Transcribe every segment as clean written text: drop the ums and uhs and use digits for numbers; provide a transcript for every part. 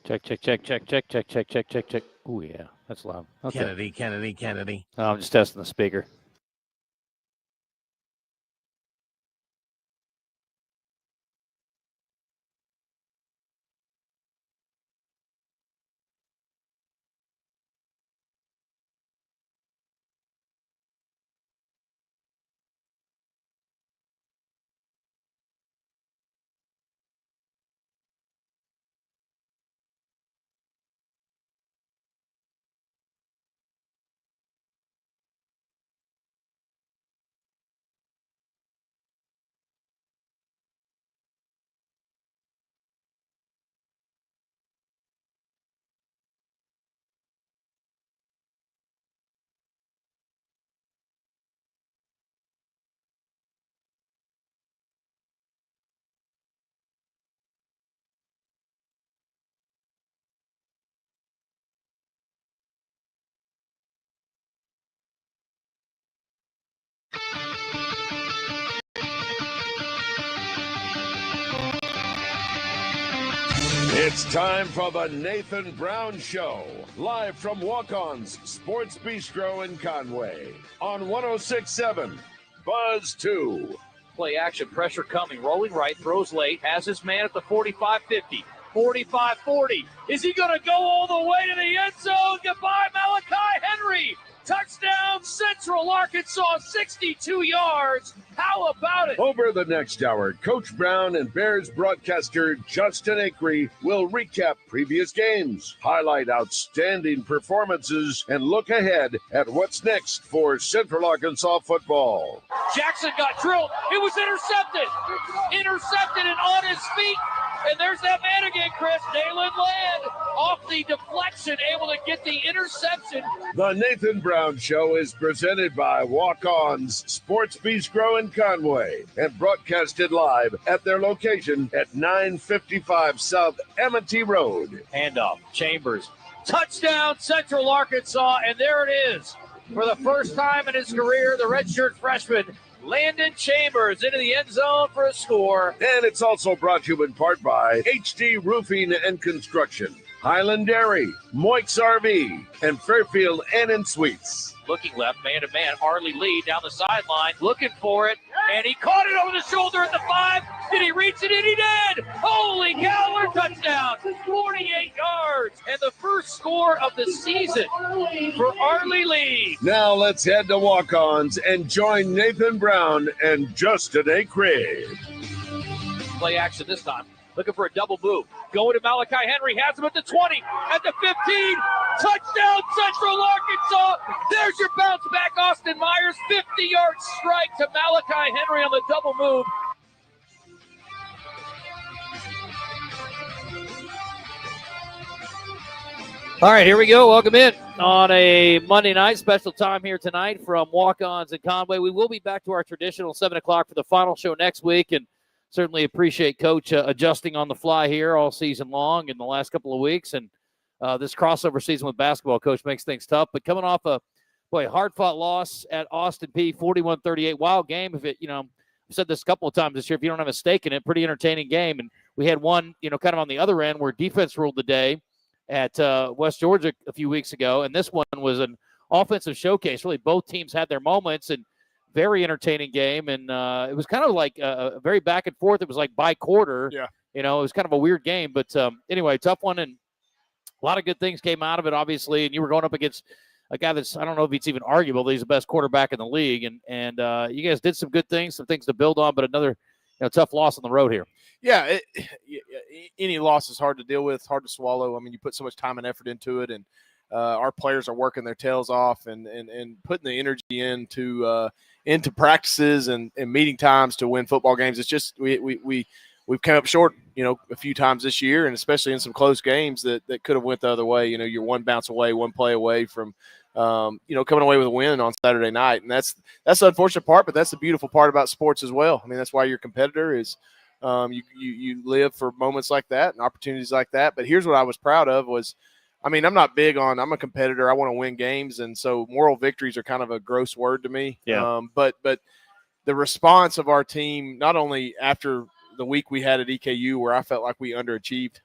Check, check, check, check, check, check, check, check, check, check. Oh, yeah, that's loud. Okay. Kennedy. Oh, I'm just testing the speaker. It's time for the Nathan Brown Show, live from Walk-On's Sports Bistreaux in Conway on 106.7 Buzz 2. Play action, pressure coming, rolling right, throws late, has his man at the 45-50, 45-40. Is he going to go all the way to the end zone? Goodbye, Malachi Henry. Touchdown, Central Arkansas, 62 yards. How about it? Over the next hour, Coach Brown and Bears broadcaster Justin Acree will recap previous games, highlight outstanding performances, and look ahead at what's next for Central Arkansas football. Jackson got drilled. It was intercepted. Intercepted and on his feet. And there's that man again, Chris. Nayland Land off the deflection, able to get the interception. The Nathan Brown Show is presented by Walk-On's Sports Bistreaux in Conway and broadcasted live at their location at 955 South Amity Road. Handoff, Chambers. Touchdown, Central Arkansas, and there it is. For the first time in his career, the redshirt freshman, Landon Chambers, into the end zone for a score. And it's also brought to you in part by HD Roofing and Construction, Highland Dairy, Moix RV, and Fairfield Inn & Suites. Looking left, man-to-man, Harley Lee down the sideline, looking for it, and he caught it over the shoulder at the 5. Did he reach it? And he did! Holy cow, what a touchdown! 48 yards, and the first score of the season for Harley Lee. Now let's head to Walk-Ons and join Nathan Brown and Justin Acree. Play action this time. Looking for a double move. Going to Malachi Henry. Has him at the 20. At the 15. Touchdown, Central Arkansas. There's your bounce back, Austin Myers. 50-yard strike to Malachi Henry on the double move. All right, here we go. Welcome in on a Monday night. Special time here tonight from Walk-Ons in Conway. We will be back to our traditional 7 o'clock for the final show next week, and certainly appreciate Coach adjusting on the fly here all season long in the last couple of weeks. And this crossover season with basketball, Coach, makes things tough. But coming off a hard-fought loss at Austin Peay, 41-38, wild game. If it, I've said this a couple of times this year, if you don't have a stake in it, pretty entertaining game. And we had one, kind of on the other end where defense ruled the day at West Georgia a few weeks ago. And this one was an offensive showcase. Really, both teams had their moments, and very entertaining game. And it was kind of like a very back and forth. It was like by quarter. Yeah. It was kind of a weird game. But anyway, tough one. And a lot of good things came out of it, obviously. And you were going up against a guy that's, I don't know if he's even arguable that he's the best quarterback in the league. And you guys did some good things, some things to build on, but another tough loss on the road here. Yeah, any loss is hard to deal with, hard to swallow. I mean, you put so much time and effort into it, and our players are working their tails off and putting the energy into practices and meeting times to win football games. It's just we've come up short, a few times this year, and especially in some close games that could have went the other way. You're one bounce away, one play away from coming away with a win on Saturday night. And that's the unfortunate part, but that's the beautiful part about sports as well. I mean, that's why you're a competitor is you live for moments like that and opportunities like that. But here's what I was proud of was, I'm not big on, I'm a competitor. I want to win games. And so moral victories are kind of a gross word to me. Yeah. But the response of our team, not only after the week we had at EKU where I felt like we underachieved.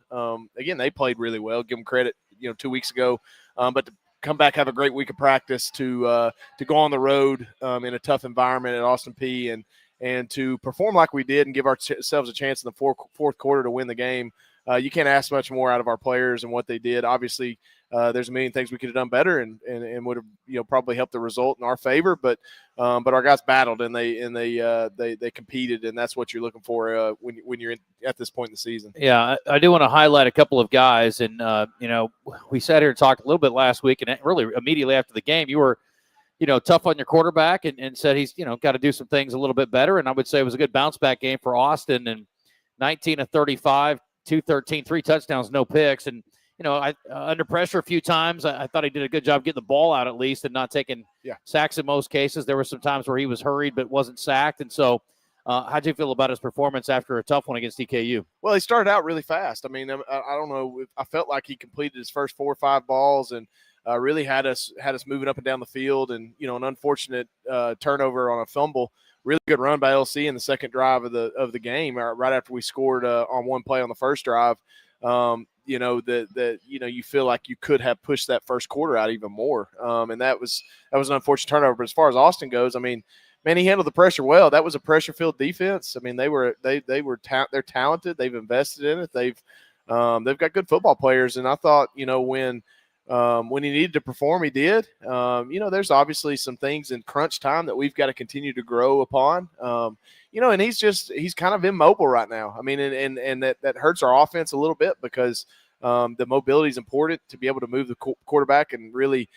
Again, they played really well. Give them credit, 2 weeks ago, but to come back, have a great week of practice, to go on the road in a tough environment at Austin Peay and to perform like we did and give ourselves a chance in the fourth quarter to win the game. You can't ask much more out of our players and what they did. Obviously, there's a million things we could have done better and would have probably helped the result in our favor. But our guys battled and they competed, and that's what you're looking for when you're at this point in the season. Yeah, I do want to highlight a couple of guys, and we sat here and talked a little bit last week, and really immediately after the game, you were tough on your quarterback and said he's got to do some things a little bit better. And I would say it was a good bounce back game for Austin, and 19 of 35. 213, 3 touchdowns, no picks. And, under pressure a few times, I thought he did a good job getting the ball out at least and not taking sacks in most cases. There were some times where he was hurried but wasn't sacked. And so how'd you feel about his performance after a tough one against EKU? Well, he started out really fast. I mean, I don't know. I felt like he completed his first 4 or 5 balls and really had us moving up and down the field. And, an unfortunate turnover on a fumble. Really good run by LC in the second drive of the game, right after we scored on one play on the first drive. You feel like you could have pushed that first quarter out even more, and that was an unfortunate turnover. But as far as Austin goes, I mean, man, he handled the pressure well. That was a pressure-filled defense. I mean, they're talented. They've invested in it. They've got good football players, and I thought when he needed to perform, he did. There's obviously some things in crunch time that we've got to continue to grow upon. And he's kind of immobile right now. I mean, and that hurts our offense a little bit because the mobility is important to be able to move the quarterback and really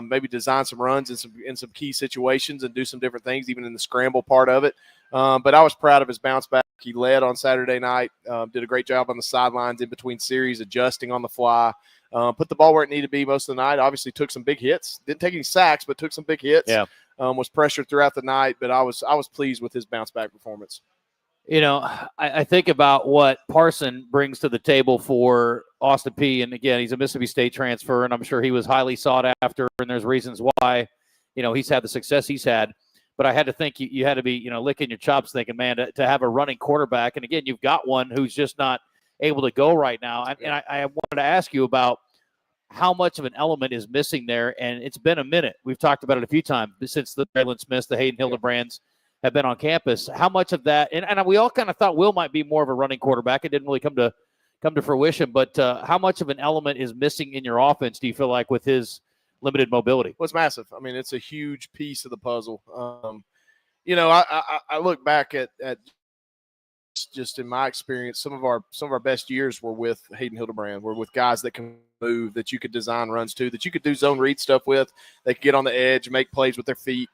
maybe design some runs in some key situations and do some different things, even in the scramble part of it. But I was proud of his bounce back. He led on Saturday night, did a great job on the sidelines in between series, adjusting on the fly. Put the ball where it needed to be most of the night. Obviously took some big hits. Didn't take any sacks, but took some big hits. Yeah. Was pressured throughout the night, but I was pleased with his bounce back performance. I think about what Parson brings to the table for Austin Peay. And again, he's a Mississippi State transfer, and I'm sure he was highly sought after, and there's reasons why, he's had the success he's had. But I had to think you had to be, licking your chops thinking, man, to have a running quarterback. And again, you've got one who's just not able to go right now. And I wanted to ask you about how much of an element is missing there. And it's been a minute. We've talked about it a few times since the Braylon Smiths, the Hayden Hildebrands have been on campus. How much of that, and we all kind of thought Will might be more of a running quarterback. It didn't really come to fruition. But how much of an element is missing in your offense, do you feel like, with his limited mobility? Well, it's massive. I mean, it's a huge piece of the puzzle. I look back at just in my experience, some of our best years were with Hayden Hildebrand. Were with guys that can move, that you could design runs to, that you could do zone read stuff with. They could get on the edge, make plays with their feet,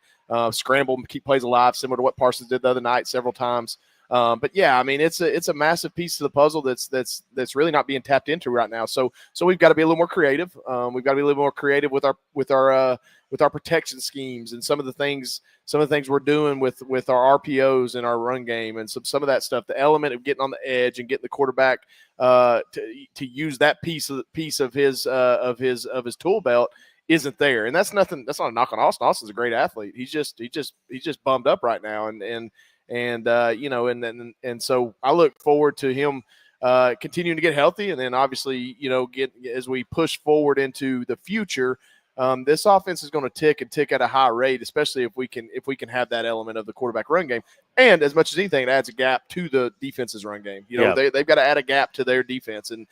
scramble, and keep plays alive, similar to what Parsons did the other night several times. But yeah, I mean, it's a massive piece of the puzzle that's really not being tapped into right now. So we've got to be a little more creative. We've got to be a little more creative with our protection schemes and some of the things we're doing with our RPOs and our run game and some of that stuff. The element of getting on the edge and getting the quarterback to use that piece of his tool belt isn't there. And that's nothing. That's not a knock on Austin. Austin's a great athlete. He's just bummed up right now and so I look forward to him continuing to get healthy, and then obviously get as we push forward into the future. This offense is going to tick at a high rate, especially if we can have that element of the quarterback run game. And as much as anything, it adds a gap to the defense's run game. They've got to add a gap to their defense, and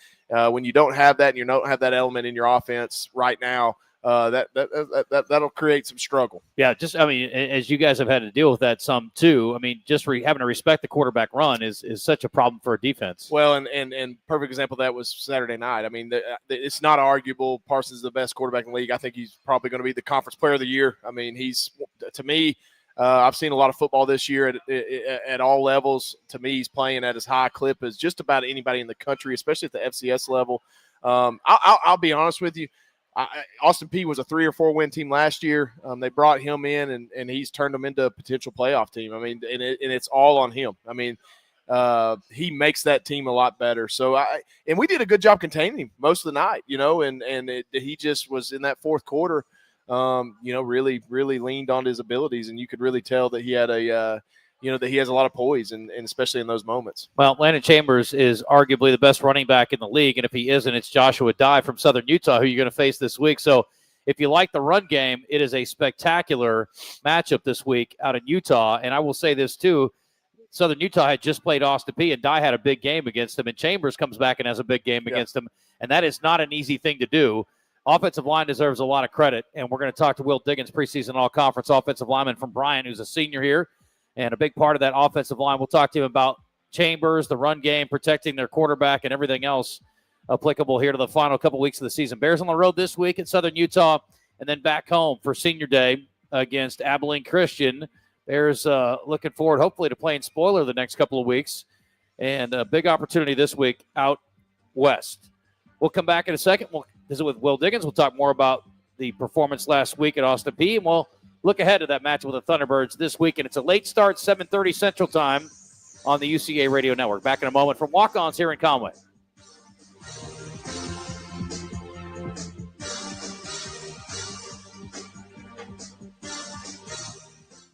when you don't have that and you don't have that element in your offense right now, that'll create some struggle. Yeah, as you guys have had to deal with that some too. I mean, just having to respect the quarterback run is such a problem for a defense. Well, and perfect example of that was Saturday night. I mean, it's not arguable. Parsons is the best quarterback in the league. I think he's probably going to be the conference player of the year. I mean, he's, to me, I've seen a lot of football this year at all levels. To me, he's playing at as high a clip as just about anybody in the country, especially at the FCS level. I'll be honest with you. Austin Peay was a 3 or 4 win team last year. They brought him in, and he's turned them into a potential playoff team. I mean, and it's all on him. I mean, he makes that team a lot better. So and we did a good job containing him most of the night, he just was in that fourth quarter, really leaned on his abilities, and you could really tell that he had that he has a lot of poise, and especially in those moments. Well, Landon Chambers is arguably the best running back in the league, and if he isn't, it's Joshua Dye from Southern Utah, who you're going to face this week. So if you like the run game, it is a spectacular matchup this week out in Utah. And I will say this, too. Southern Utah had just played Austin Peay, and Dye had a big game against him, and Chambers comes back and has a big game against him, and that is not an easy thing to do. Offensive line deserves a lot of credit, and we're going to talk to Will Diggins, preseason all-conference offensive lineman from Bryan, who's a senior here, and a big part of that offensive line. We'll talk to him about Chambers, the run game, protecting their quarterback, and everything else applicable here to the final couple weeks of the season. Bears on the road this week at Southern Utah, and then back home for Senior Day against Abilene Christian. Bears looking forward, hopefully, to playing spoiler the next couple of weeks. And a big opportunity this week out west. We'll come back in a second. We'll visit with Will Diggins. We'll talk more about the performance last week at Austin Peay. And we'll look ahead to that match with the Thunderbirds this week. And it's a late start, 7:30 Central Time on the UCA Radio Network. Back in a moment from Walk-Ons here in Conway.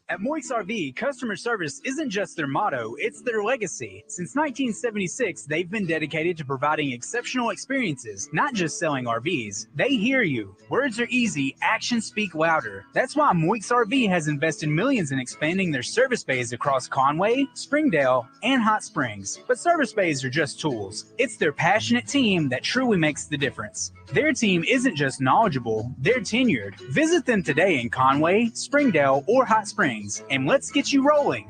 At Moix RV, customer service isn't just their motto, it's their legacy. Since 1976, they've been dedicated to providing exceptional experiences, not just selling RVs. They hear you. Words are easy, actions speak louder. That's why Moix RV has invested millions in expanding their service bays across Conway, Springdale, and Hot Springs. But service bays are just tools. It's their passionate team that truly makes the difference. Their team isn't just knowledgeable, they're tenured. Visit them today in Conway, Springdale, or Hot Springs, and let's get you rolling.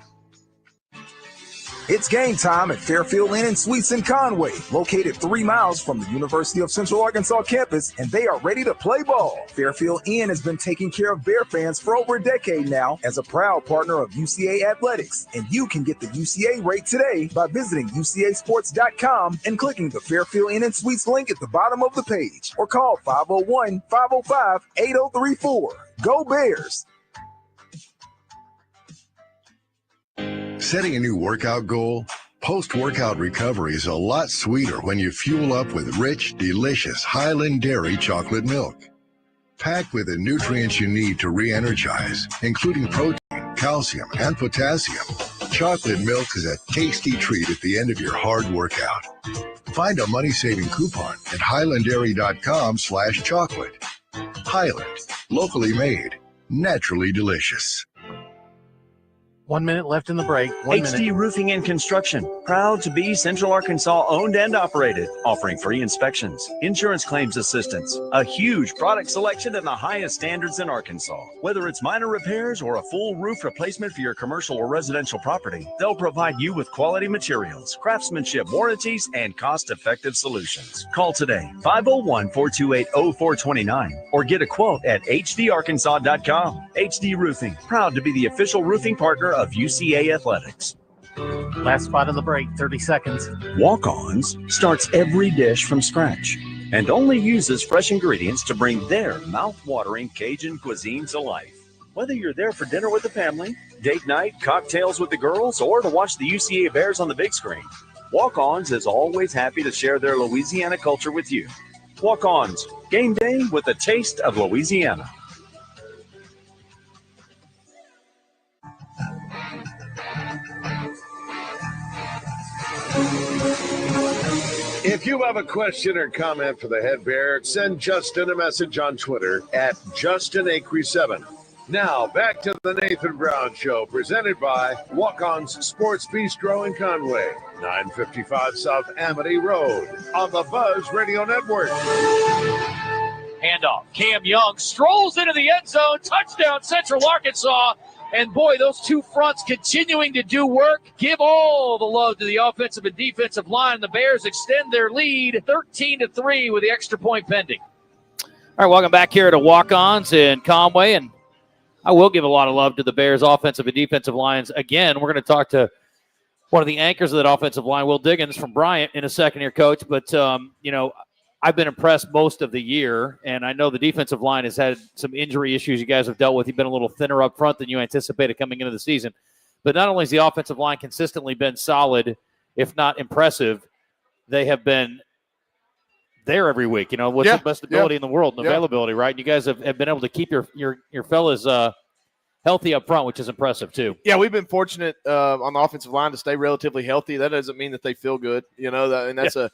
It's game time at Fairfield Inn and Suites in Conway, located 3 miles from the University of Central Arkansas campus, and they are ready to play ball. Fairfield Inn has been taking care of Bear fans for over a decade now as a proud partner of UCA Athletics, and you can get the UCA rate today by visiting UCAsports.com and clicking the Fairfield Inn and Suites link at the bottom of the page, or call 501-505-8034. Go Bears! Setting a new workout goal? Post-workout recovery is a lot sweeter when you fuel up with rich, delicious Highland Dairy chocolate milk. Packed with the nutrients you need to re-energize, including protein, calcium, and potassium, chocolate milk is a tasty treat at the end of your hard workout. Find a money-saving coupon at highlanddairy.com/chocolate. Highland, locally made, naturally delicious. 1 minute left in the break. HD Roofing and Construction, proud to be Central Arkansas owned and operated, offering free inspections, insurance claims assistance, a huge product selection and the highest standards in Arkansas. Whether it's minor repairs or a full roof replacement for your commercial or residential property, they'll provide you with quality materials, craftsmanship, warranties, and cost-effective solutions. Call today, 501-428-0429, or get a quote at hdarkansas.com. HD Roofing, proud to be the official roofing partner of UCA Athletics. Last spot of the break, 30 seconds. Walk-Ons starts every dish from scratch and only uses fresh ingredients to bring their mouth-watering Cajun cuisine to life. Whether you're there for dinner with the family, date night, cocktails with the girls, or to watch the UCA Bears on the big screen, Walk-Ons is always happy to share their Louisiana culture with you. Walk-Ons, game day with a taste of Louisiana. If you have a question or comment for the head bear, send Justin a message on Twitter at JustinAcree7. Now, back to the Nathan Brown Show, presented by Walk-On's Sports Bistreaux in Conway, 955 South Amity Road, on the Buzz Radio Network. Handoff. Cam Young strolls into the end zone. Touchdown, Central Arkansas. And boy, those two fronts continuing to do work. Give all the love to the offensive and defensive line. The Bears extend their lead 13-3 with the extra point pending. All right, welcome back here to Walk-Ons in Conway. And I will give a lot of love to the Bears' offensive and defensive lines. Again, we're going to talk to one of the anchors of that offensive line, Will Diggins from Bryant, in a second here, Coach. But, I've been impressed most of the year, and I know the defensive line has had some injury issues you guys have dealt with. You've been a little thinner up front than you anticipated coming into the season. But not only has the offensive line consistently been solid, if not impressive, they have been there every week. What's the best ability in the world and availability, right? You guys have been able to keep your fellas healthy up front, which is impressive too. Yeah, we've been fortunate on the offensive line to stay relatively healthy. That doesn't mean that they feel good, and that's a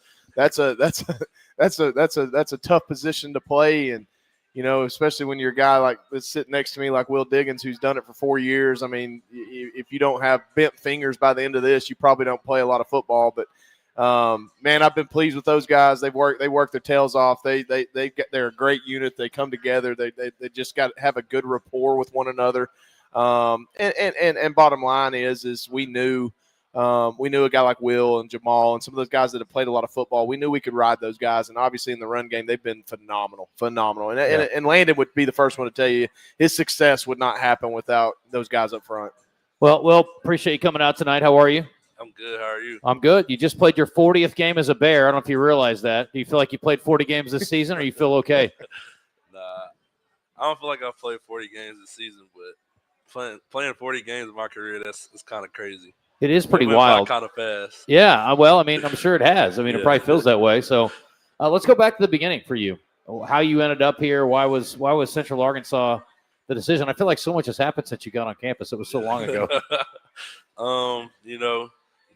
tough position to play, and especially when you're a guy like that's sitting next to me, like Will Diggins, who's done it for 4 years. I mean, if you don't have bent fingers by the end of this, you probably don't play a lot of football. But man, I've been pleased with those guys. They work their tails off. They're a great unit. They come together. They just got to have a good rapport with one another. And bottom line is we knew a guy like Will and Jamal and some of those guys that have played a lot of football. We knew we could ride those guys, and obviously in the run game they've been phenomenal. And Landon would be the first one to tell you his success would not happen without those guys up front. Well, Will, appreciate you coming out tonight. How are you? I'm good. How are you? I'm good. You just played your 40th game as a Bear. I don't know if you realize that. Do you feel like you played 40 games this season, or you feel okay? Nah, I don't feel like I've played 40 games this season, but playing 40 games in my career, it's kind of crazy. It is pretty wild. Kind of fast. Yeah, well, I mean, I'm sure it has. I mean, It probably feels that way. So let's go back to the beginning for you. How you ended up here. Why was Central Arkansas the decision? I feel like so much has happened since you got on campus. It was so long ago.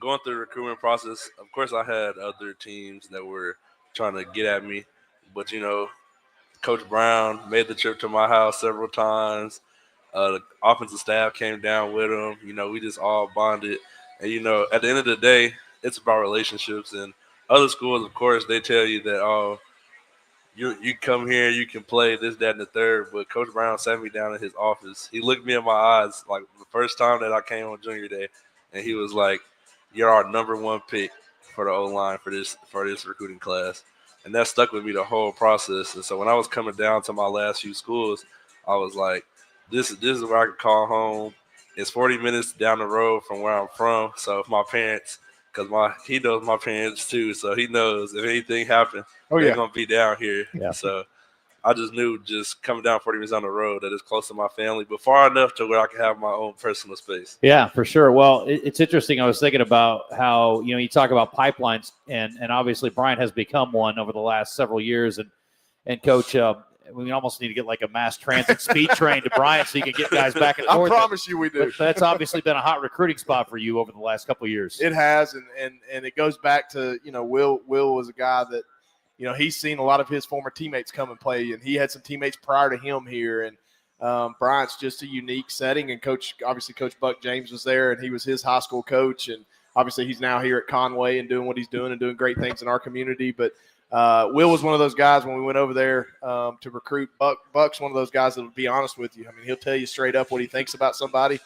Going through the recruitment process, of course, I had other teams that were trying to get at me. But, Coach Brown made the trip to my house several times. The offensive staff came down with him. We just all bonded. And, at the end of the day, it's about relationships. And other schools, of course, they tell you that, oh, you come here, you can play this, that, and the third. But Coach Brown sat me down in his office. He looked me in my eyes like the first time that I came on junior day, and he was like, "You're our number one pick for the O-line for this recruiting class." And that stuck with me the whole process. And so when I was coming down to my last few schools, I was like, this is where I could call home. It's 40 minutes down the road from where I'm from. So if my parents, because he knows my parents too, so he knows if anything happened, they're going to be down here. Yeah. So I just knew just coming down 40 minutes down the road that it's close to my family, but far enough to where I can have my own personal space. Yeah, for sure. Well, it's interesting. I was thinking about how, you talk about pipelines, and obviously Bryant has become one over the last several years. And Coach, we almost need to get like a mass transit speed train to Bryant so you can get guys back and forth. I promise you we do. But that's obviously been a hot recruiting spot for you over the last couple of years. It has, and it goes back to, Will was a guy that, he's seen a lot of his former teammates come and play, and he had some teammates prior to him here. And Bryant's just a unique setting. And Coach Buck James was there, and he was his high school coach. And obviously he's now here at Conway and doing what he's doing and doing great things in our community. But Will was one of those guys when we went over there to recruit. Buck's one of those guys that will be honest with you. I mean, he'll tell you straight up what he thinks about somebody.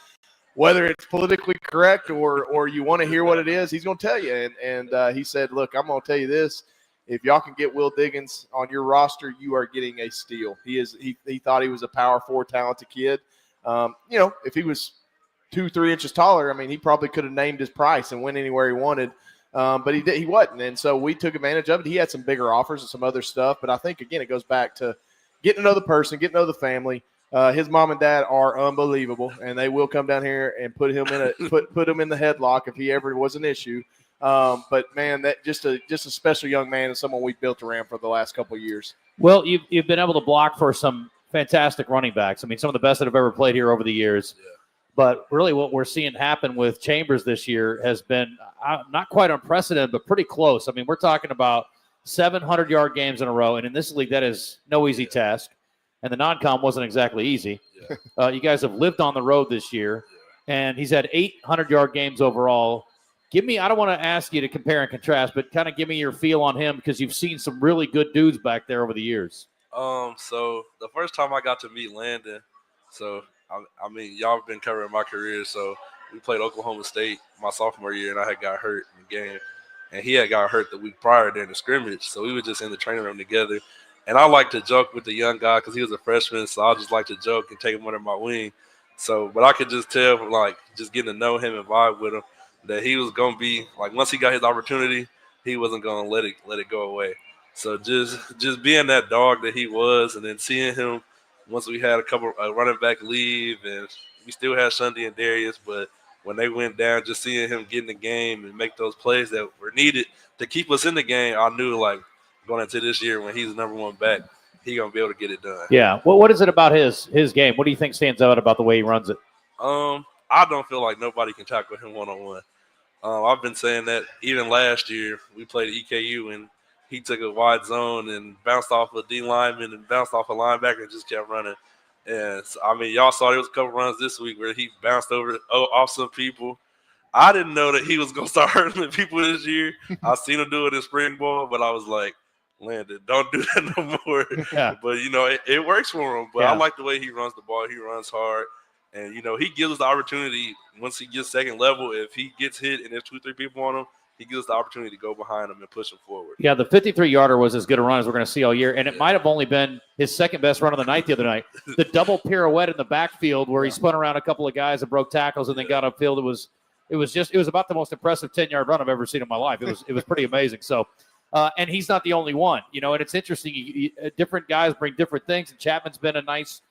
Whether it's politically correct or you want to hear what it is, he's going to tell you. And he said, look, I'm going to tell you this. If y'all can get Will Diggins on your roster, you are getting a steal. He thought he was a Power 4 talented kid. If he was 2-3 inches taller, I mean, he probably could have named his price and went anywhere he wanted. But he wasn't. And so we took advantage of it. He had some bigger offers and some other stuff. But I think, again, it goes back to getting to know the person, getting to know the family. His mom and dad are unbelievable, and they will come down here and put him in put him in the headlock if he ever was an issue. But man, that just a special young man and someone we've built around for the last couple of years. Well, you've been able to block for some fantastic running backs. I mean, some of the best that have ever played here over the years. Yeah. But really what we're seeing happen with Chambers this year has been not quite unprecedented, but pretty close. I mean, we're talking about 700-yard games in a row, and in this league, that is no easy task. And the non-com wasn't exactly easy. Yeah. You guys have lived on the road this year, and he's had 800-yard games overall. I don't want to ask you to compare and contrast, but kind of give me your feel on him because you've seen some really good dudes back there over the years. So the first time I got to meet Landon, I mean, y'all have been covering my career, so we played Oklahoma State my sophomore year, and I had got hurt in the game. And he had got hurt the week prior during the scrimmage, so we were just in the training room together. And I like to joke with the young guy because he was a freshman, so I just like to joke and take him under my wing. But I could just tell from, just getting to know him and vibe with him that he was going to be, once he got his opportunity, he wasn't going to let it go away. So just being that dog that he was, and then seeing him once we had a couple running back leave, and we still had Sunday and Darius, but when they went down, just seeing him get in the game and make those plays that were needed to keep us in the game, I knew, going into this year when he's the number one back, he gonna be able to get it done. Yeah. Well, what is it about his game? What do you think stands out about the way he runs it? I don't feel like nobody can tackle him one-on-one. I've been saying that even last year we played EKU and he took a wide zone and bounced off a D lineman and bounced off a linebacker and just kept running. And so, I mean, y'all saw there was a couple runs this week where he bounced off some people. I didn't know that he was gonna start hurting people this year. I seen him do it in spring ball, but I was like, Landon, don't do that no more. Yeah. But it works for him. But Yeah. I like the way he runs the ball. He runs hard. And, he gives us the opportunity once he gets second level. If he gets hit and there's 2-3 people on him, he gives us the opportunity to go behind him and push him forward. Yeah, the 53-yarder was as good a run as we're going to see all year, and it might have only been his second best run of the night the other night. The double pirouette in the backfield where he spun around a couple of guys and broke tackles and then got upfield. It was about the most impressive 10-yard run I've ever seen in my life. It was pretty amazing. So, and he's not the only one, and it's interesting. Different guys bring different things, and Chapman's been a nice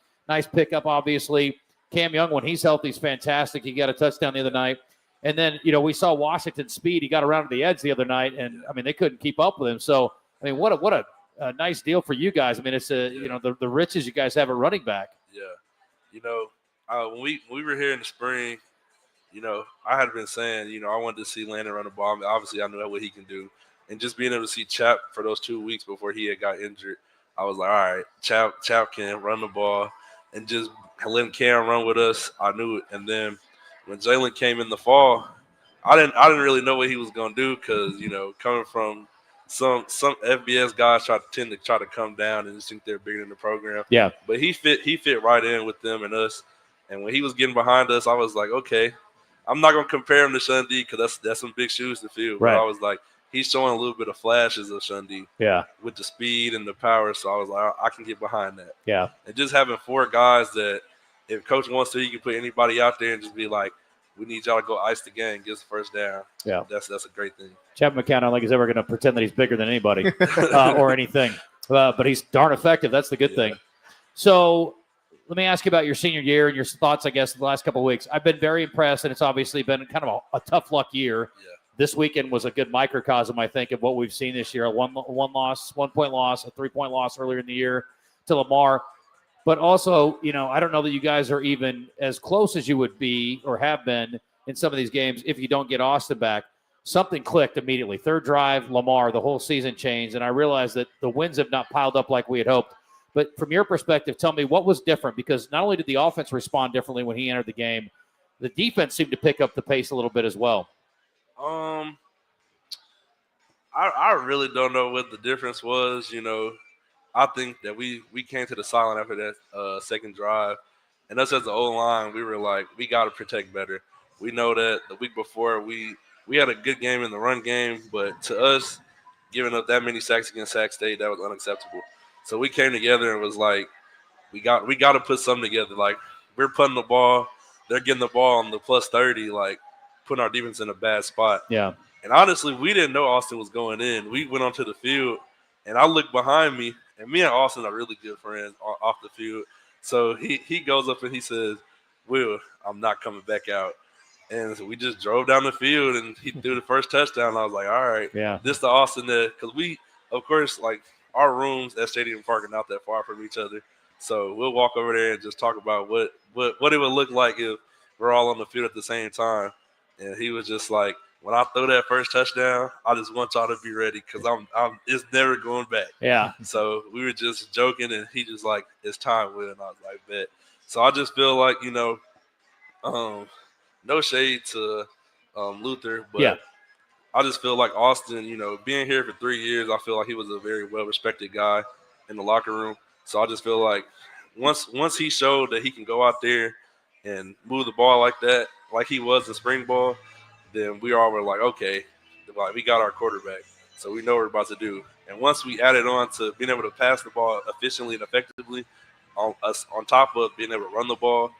pickup, obviously. Cam Young, when he's healthy, is fantastic. He got a touchdown the other night. And then, we saw Washington's speed. He got around to the edge the other night, and, I mean, they couldn't keep up with him. So, I mean, what a nice deal for you guys. I mean, it's the riches you guys have at running back. Yeah. When we were here in the spring, I had been saying, I wanted to see Landon run the ball. I mean, obviously, I knew what he can do. And just being able to see Chap for those 2 weeks before he had got injured, I was like, all right, Chap can run the ball and just letting Cam run with us. I knew it. And then when Jalen came in the fall, I didn't really know what he was gonna do because coming from some FBS guys tend to come down and just think they're bigger than the program. Yeah. But he fit right in with them and us. And when he was getting behind us, I was like, okay, I'm not gonna compare him to Shundee because that's some big shoes to fill. Right. But I was like, he's showing a little bit of flashes of Shundee. Yeah. With the speed and the power. So I was like, I can get behind that. Yeah. And just having 4 guys that if coach wants to, you can put anybody out there and just be like, we need y'all to go ice the game, get us the first down. Yeah. That's a great thing. Chapman McCown, I don't think he's ever going to pretend that he's bigger than anybody or anything. But he's darn effective. That's the good thing. So let me ask you about your senior year and your thoughts, I guess, the last couple of weeks. I've been very impressed, and it's obviously been kind of a tough luck year. Yeah. This weekend was a good microcosm, I think, of what we've seen this year. A 1-point loss, a 3-point loss earlier in the year to Lamar. But also, I don't know that you guys are even as close as you would be or have been in some of these games if you don't get Austin back. Something clicked immediately. Third drive, Lamar, the whole season changed. And I realized that the wins have not piled up like we had hoped. But from your perspective, tell me what was different, because not only did the offense respond differently when he entered the game, the defense seemed to pick up the pace a little bit as well. I really don't know what the difference was. I think that we came to the sideline after that second drive, and us as the O-line, we were like, we got to protect better. We know that the week before we had a good game in the run game, but to us, giving up that many sacks against Sac State, that was unacceptable. So we came together and was like, we got to put something together. Like, we're putting the ball, they're getting the ball on the plus 30, like putting our defense in a bad spot. Yeah. And honestly, we didn't know Austin was going in. We went onto the field, and I looked behind me, and me and Austin are really good friends off the field. So he goes up and he says, Will, I'm not coming back out. And so we just drove down the field, and he threw the first touchdown. I was like, all right, this the Austin that – because we, of course, like our rooms at Stadium Park are not that far from each other. So we'll walk over there and just talk about what it would look like if we're all on the field at the same time. And he was just like, when I throw that first touchdown, I just want y'all to be ready because I'm it's never going back. Yeah. So we were just joking, and he just like, it's time, Will. And I was like, bet. So I just feel like, no shade to Luther, but I just feel like Austin, being here for 3 years, I feel like he was a very well-respected guy in the locker room. So I just feel like once he showed that he can go out there and move the ball like that, like he was in spring ball, then we all were like, okay, like we got our quarterback, so we know what we're about to do. And once we added on to being able to pass the ball efficiently and effectively, on top of being able to run the ball,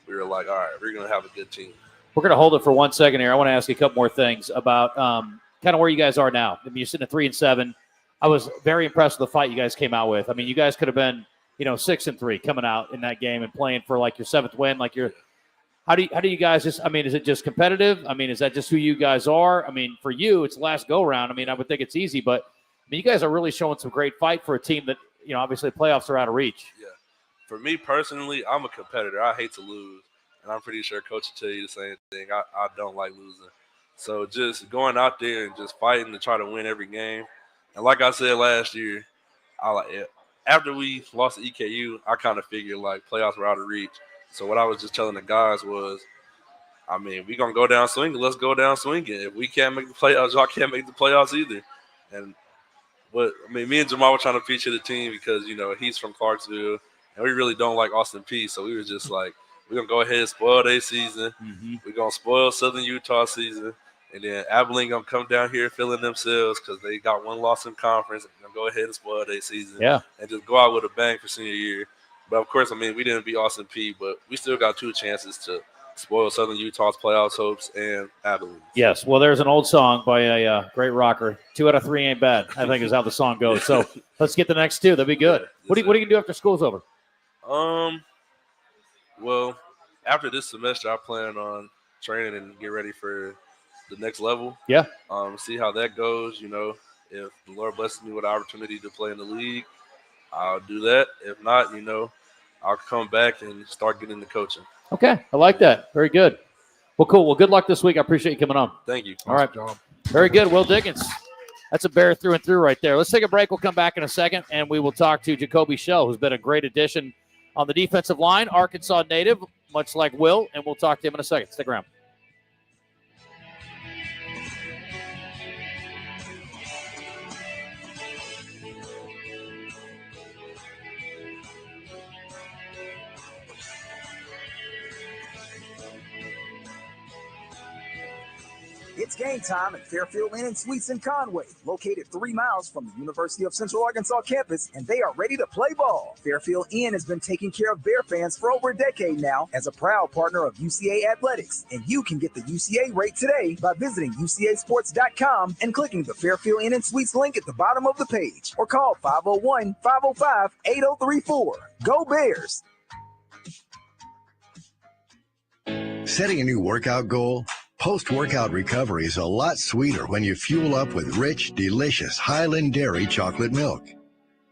we were like, all right, we're going to have a good team. We're going to hold it for 1 second here. I want to ask you a couple more things about kind of where you guys are now. I mean, you're sitting at 3-7. I was very impressed with the fight you guys came out with. I mean, you guys could have been, 6-3 coming out in that game and playing for like your 7th win. Like how do you guys just? I mean, is it just competitive? I mean, is that just who you guys are? I mean, for you, it's last go round. I mean, I would think it's easy, but I mean, you guys are really showing some great fight for a team that obviously playoffs are out of reach. Yeah. For me personally, I'm a competitor. I hate to lose, and I'm pretty sure Coach will tell you the same thing. I don't like losing. So just going out there and just fighting to try to win every game. And like I said last year, I like it. After we lost to EKU, I kind of figured like playoffs were out of reach. So what I was just telling the guys was, I mean, we're going to go down swinging. Let's go down swinging. If we can't make the playoffs, y'all can't make the playoffs either. And me and Jamal were trying to feature the team because, he's from Clarksville, and we really don't like Austin Peay. So we were just like, we're going to go ahead and spoil their season. Mm-hmm. We're going to spoil Southern Utah season. And then Abilene going to come down here feeling themselves because they got one loss in conference. We're going to go ahead and spoil their season. Yeah. And just go out with a bang for senior year. But, of course, we didn't beat Austin Peay, but we still got 2 chances to spoil Southern Utah's playoffs hopes and Abilene. Yes. Well, there's an old song by a great rocker. 2 out of 3 ain't bad, I think is how the song goes. So let's get the next 2. That'd be good. Yes, What are you going to do after school's over? Well, after this semester, I plan on training and get ready for the next level. Yeah. See how that goes. If the Lord blesses me with the opportunity to play in the league, I'll do that. If not, I'll come back and start getting into coaching. Okay. I like that. Very good. Well, cool. Well, good luck this week. I appreciate you coming on. Thank you. All right. Very good. Will Diggins. That's a Bear through and through right there. Let's take a break. We'll come back in a second, and we will talk to Jacoby Shell, who's been a great addition on the defensive line, Arkansas native, much like Will, and we'll talk to him in a second. Stick around. It's game time at Fairfield Inn and Suites in Conway, located 3 miles from the University of Central Arkansas campus, and they are ready to play ball. Fairfield Inn has been taking care of Bear fans for over a decade now as a proud partner of UCA Athletics, and you can get the UCA rate today by visiting UCAsports.com and clicking the Fairfield Inn and Suites link at the bottom of the page, or call 501-505-8034. Go Bears! Setting a new workout goal? Post-workout recovery is a lot sweeter when you fuel up with rich, delicious Highland Dairy chocolate milk.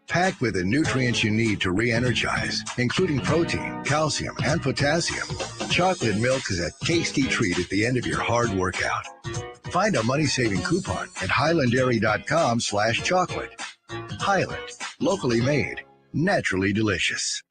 Packed with the nutrients you need to re-energize, including protein, calcium, and potassium, chocolate milk is a tasty treat at the end of your hard workout. Find a money-saving coupon at highlanddairy.com/chocolate. Highland, locally made, naturally delicious.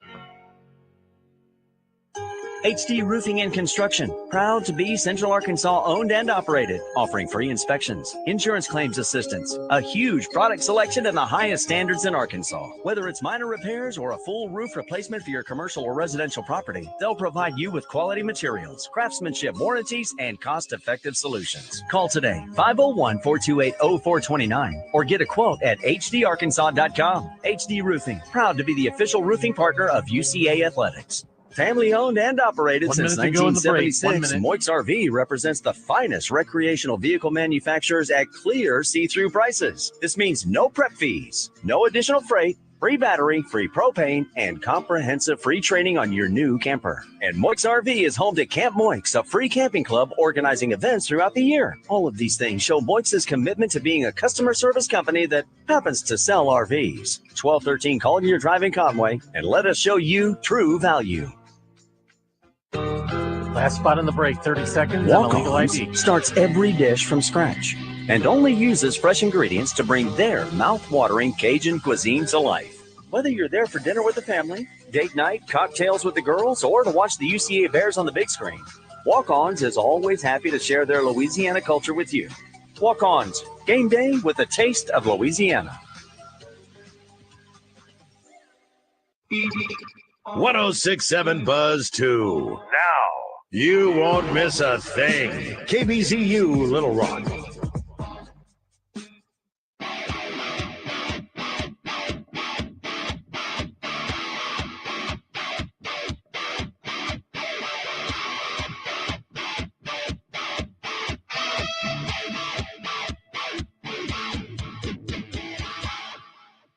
HD Roofing and Construction, proud to be Central Arkansas owned and operated, offering free inspections, insurance claims assistance, a huge product selection, and the highest standards in Arkansas. Whether it's minor repairs or a full roof replacement for your commercial or residential property, they'll provide you with quality materials, craftsmanship, warranties, and cost-effective solutions. Call today, 501-428-0429, or get a quote at hdarkansas.com. HD Roofing, proud to be the official roofing partner of UCA Athletics. Family owned and operated since 1976, Moix RV represents the finest recreational vehicle manufacturers at clear see-through prices. This means no prep fees, no additional freight, free battery, free propane, and comprehensive free training on your new camper. And Moix RV is home to Camp Moix, a free camping club organizing events throughout the year. All of these things show Moix's commitment to being a customer service company that happens to sell RVs. 1213 Collier Drive in Conway, and let us show you true value. Last spot in the break, 30 seconds, and a legal ID. Starts every dish from scratch and only uses fresh ingredients to bring their mouth-watering Cajun cuisine to life. Whether you're there for dinner with the family, date night, cocktails with the girls, or to watch the UCA Bears on the big screen, Walk-Ons is always happy to share their Louisiana culture with you. Walk-Ons, game day with a taste of Louisiana. 106.7 Buzz 2. Now, you won't miss a thing. KBZU Little Rock.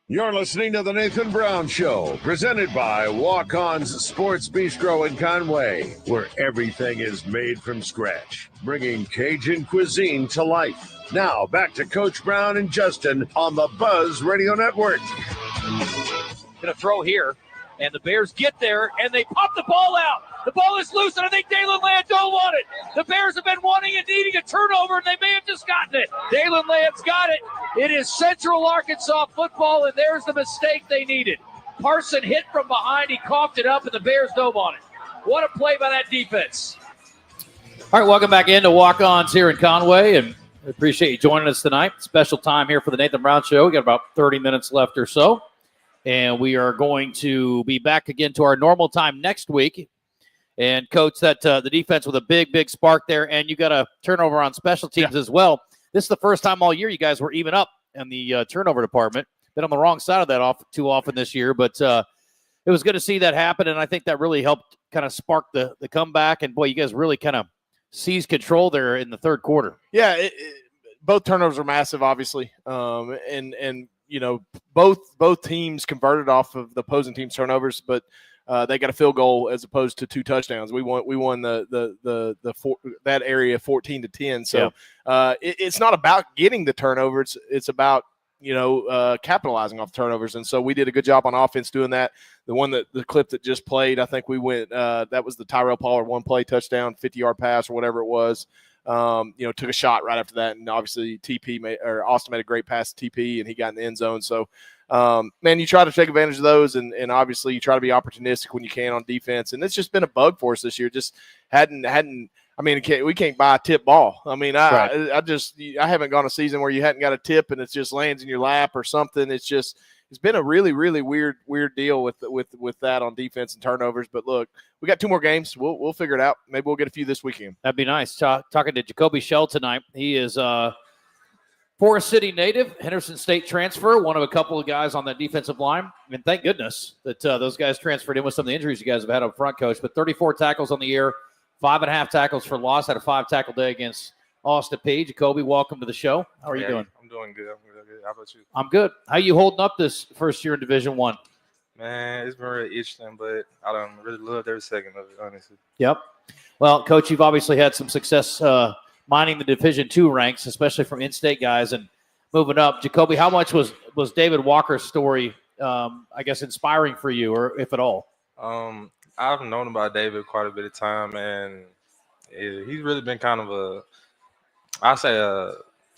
You're listening to The Nathan Brown Show, presented by Walk-On's Sports Bistreaux in Conway, where everything is made from scratch, bringing Cajun cuisine to life. Now, back to Coach Brown and Justin on the Buzz Radio Network. Going to throw here. And the Bears get there, and they pop the ball out. The ball is loose, and I think Dalen Land don't want it. The Bears have been wanting and needing a turnover, and they may have just gotten it. Dalen Land's got it. It is Central Arkansas football, and there's the mistake they needed. Parson hit from behind. He coughed it up, and the Bears dove on it. What a play by that defense. All right, welcome back into Walk-Ons here in Conway, and I appreciate you joining us tonight. Special time here for the Nathan Brown Show. We got about 30 minutes left or so. And we are going to be back again to our normal time next week. And, Coach, that the defense with a big spark there, and you got a turnover on special teams as well. This is the first time all year you guys were even up in the turnover department. Been on the wrong side of that too often this year, but it was good to see that happen, and I think that really helped kind of spark the comeback. And, boy, you guys really kind of seized control there in the third quarter. Yeah, both turnovers are massive, obviously, and you know, both teams converted off of the opposing team's turnovers, but they got a field goal as opposed to 2 touchdowns. We won that area 14-10. So it's not about getting the turnover. It's about, you know, capitalizing off turnovers. And so we did a good job on offense doing that. The clip that just played, I think we went that was the Tyrell Pollard 1-play touchdown, 50-yard pass or whatever it was. You know, took a shot right after that, and obviously Austin made a great pass to TP, and he got in the end zone. So, man, you try to take advantage of those, and obviously you try to be opportunistic when you can on defense. And it's just been a bug for us this year. Just hadn't. I mean, we can't buy a tip ball. I mean, I haven't gone a season where you hadn't got a tip and it just lands in your lap or something. It's been a really weird deal with that on defense and turnovers. But look, we got 2 more games. We'll figure it out. Maybe we'll get a few this weekend. That'd be nice. Talking to Jacoby Shell tonight. He is Forest City native, Henderson State transfer, one of a couple of guys on that defensive line. And thank goodness that those guys transferred in with some of the injuries you guys have had up front, Coach. But 34 tackles on the year, 5.5 tackles for loss. Had a 5-tackle day against Austin Peay. Jacoby, welcome to the show. How are you doing? I'm doing good. How about you? I'm good. How you holding up this first year in Division I? Man, it's been really interesting, but I don't really loved every second of it, honestly. Yep. Well, Coach, you've obviously had some success mining the Division II ranks, especially from in-state guys and moving up. Jacoby, how much was David Walker's story, I guess, inspiring for you, or if at all? I've known about David quite a bit of time, and he's really been kind of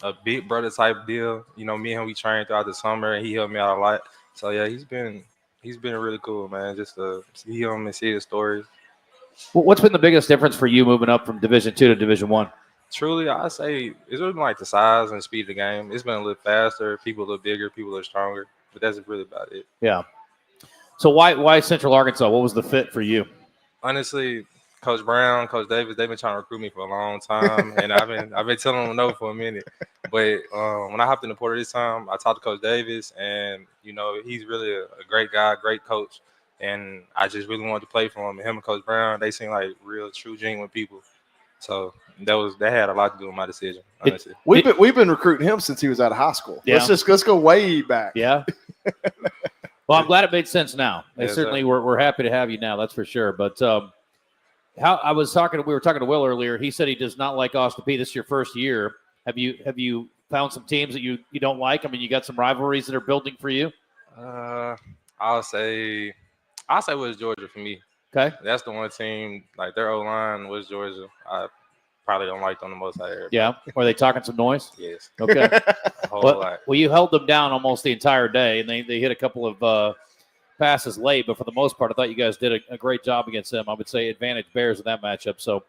a big brother type deal. You know, me and him, we trained throughout the summer, and he helped me out a lot. So yeah, he's been really cool, man. Just to see him and see his stories. What's been the biggest difference for you moving up from Division II to Division I? Truly, I say it's really like the size and speed of the game. It's been a little faster. People a little bigger. People are stronger. But that's really about it. Yeah. So why Central Arkansas? What was the fit for you? Honestly, Coach Brown, Coach Davis, they've been trying to recruit me for a long time, and I've been telling them no for a minute. But when I hopped in the portal this time, I talked to Coach Davis, and you know he's really a great guy, great coach, and I just really wanted to play for him. And him and Coach Brown, they seem like real, true, genuine people. So that had a lot to do with my decision. Honestly, we've been recruiting him since he was out of high school. Yeah. Let's go way back. Yeah. Well, I'm glad it made sense now. Yes, certainly we're happy to have you now. That's for sure. But we were talking to Will earlier. He said he does not like Austin Peay. This is your first year. Have you found some teams that you don't like? I mean, you got some rivalries that are building for you. I'll say West Georgia for me. Okay, that's the one team. Like their O-line, West Georgia. I probably don't like them the most out here. Yeah, were they talking some noise? Yes. Okay. A whole lot. Well, you held them down almost the entire day, and they hit a couple of passes late, but for the most part, I thought you guys did a great job against them. I would say advantage Bears in that matchup. So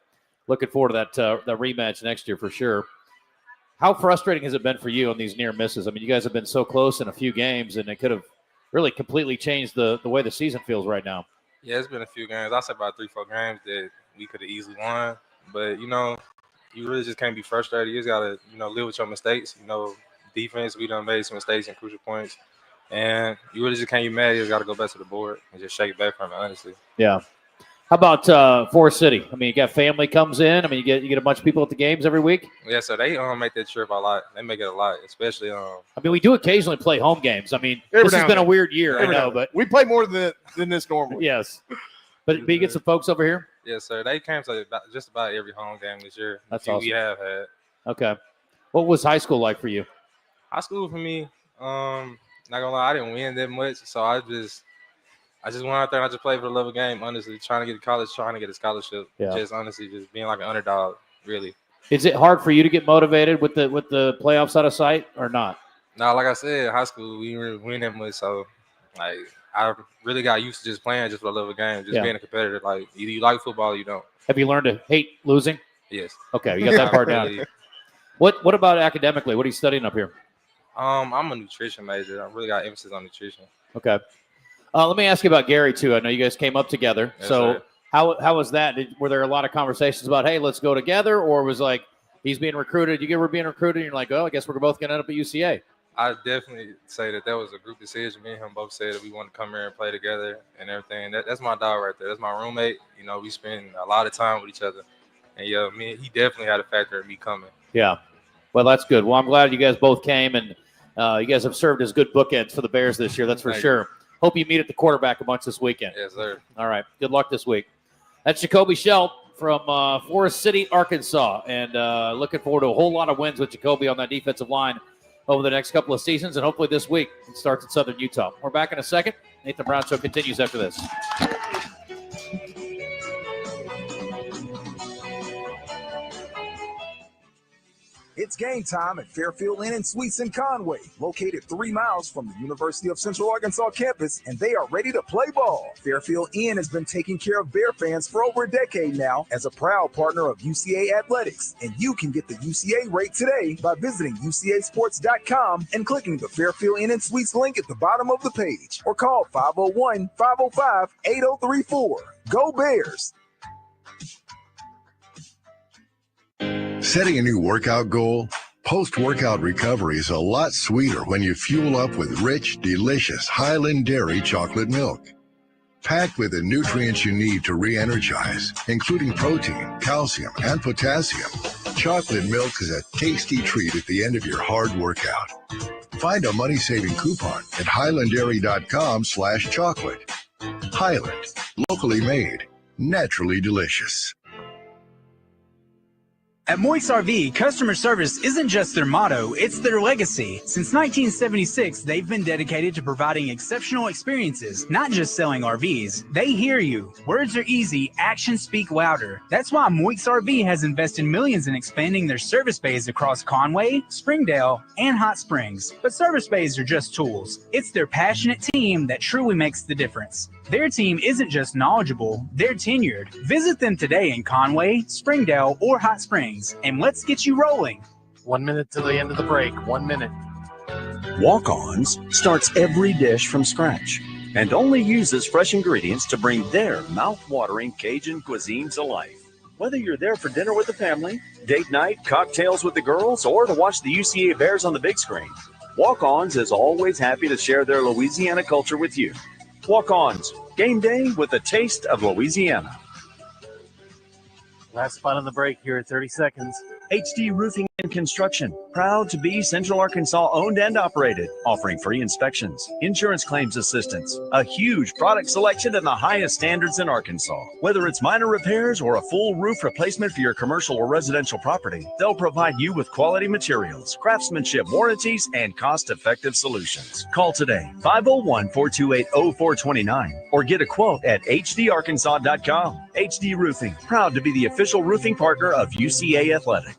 looking forward to that rematch next year for sure. How frustrating has it been for you on these near misses? I mean, you guys have been so close in a few games, and it could have really completely changed the way the season feels right now. Yeah, it's been a few games. I'll say about 3-4 games that we could have easily won. But, you know, you really just can't be frustrated. You just got to, live with your mistakes. Defense, we done made some mistakes and crucial points. And you really just can't be mad. You just got to go back to the board and just shake it back from it, honestly. Yeah. How about Forest City? I mean, you got family comes in. I mean, you get a bunch of people at the games every week. Yeah, so they make that trip a lot. They make it a lot, especially. I mean, we do occasionally play home games. I mean, this has been a weird year, I know, but we play more than this normally. Yes, but you get some folks over here. Yes, sir. They came to just about every home game this year. That's awesome. We have had. Okay, what was high school like for you? High school for me, not gonna lie, I didn't win that much, so I just I just went out there and I just played for the love of the game, honestly, trying to get to college, trying to get a scholarship. Yeah. Just honestly, just being like an underdog, really. Is it hard for you to get motivated with the playoffs out of sight or not? No, like I said, high school, we didn't win that much. So, like, I really got used to just playing just for the love of the game, just being a competitor. Like, either you like football or you don't. Have you learned to hate losing? Yes. Okay, you got that part down. What about academically? What are you studying up here? I'm a nutrition major. I really got emphasis on nutrition. Okay. Let me ask you about Gary, too. I know you guys came up together. Yes, so sir. how was that? Were there a lot of conversations about, hey, let's go together? Or was like he's being recruited, you were being recruited, and you're like, oh, I guess we're both going to end up at UCA? I definitely say that was a group decision. Me and him both said that we want to come here and play together and everything. That's my dog right there. That's my roommate. You know, we spend a lot of time with each other. And, yeah, he definitely had a factor in me coming. Yeah. Well, that's good. Well, I'm glad you guys both came, and you guys have served as good bookends for the Bears this year. That's for sure. Hope you meet at the quarterback a bunch this weekend. Yes, sir. All right. Good luck this week. That's Jacoby Schelt from Forest City, Arkansas, and looking forward to a whole lot of wins with Jacoby on that defensive line over the next couple of seasons, and hopefully this week it starts in Southern Utah. We're back in a second. Nathan Brown Show continues after this. It's game time at Fairfield Inn and Suites in Conway, located 3 miles from the University of Central Arkansas campus, and they are ready to play ball. Fairfield Inn has been taking care of Bear fans for over a decade now as a proud partner of UCA Athletics, and you can get the UCA rate today by visiting UCAsports.com and clicking the Fairfield Inn and Suites link at the bottom of the page, or call 501-505-8034. Go Bears! Setting a new workout goal? Post-workout recovery is a lot sweeter when you fuel up with rich, delicious Highland Dairy chocolate milk. Packed with the nutrients you need to re-energize, including protein, calcium, and potassium, chocolate milk is a tasty treat at the end of your hard workout. Find a money-saving coupon at highlanddairy.com/chocolate. Highland, locally made, naturally delicious. At Moix RV, customer service isn't just their motto, it's their legacy. Since 1976, they've been dedicated to providing exceptional experiences, not just selling RVs. They hear you. Words are easy, actions speak louder. That's why Moix RV has invested millions in expanding their service bays across Conway, Springdale, and Hot Springs. But service bays are just tools. It's their passionate team that truly makes the difference. Their team isn't just knowledgeable, they're tenured. Visit them today in Conway, Springdale, or Hot Springs, and let's get you rolling. 1 minute to the end of the break. 1 minute. Walk-Ons starts every dish from scratch and only uses fresh ingredients to bring their mouth-watering Cajun cuisine to life. Whether you're there for dinner with the family, date night, cocktails with the girls, or to watch the UCA Bears on the big screen, Walk-Ons is always happy to share their Louisiana culture with you. Walk-Ons, game day with a taste of Louisiana. Last spot on the break here at 30 seconds. HD Roofing and Construction, proud to be Central Arkansas owned and operated, offering free inspections, insurance claims assistance, a huge product selection and the highest standards in Arkansas. Whether it's minor repairs or a full roof replacement for your commercial or residential property, they'll provide you with quality materials, craftsmanship, warranties, and cost-effective solutions. Call today, 501-428-0429, or get a quote at hdarkansas.com. HD Roofing, proud to be the official roofing partner of UCA Athletics.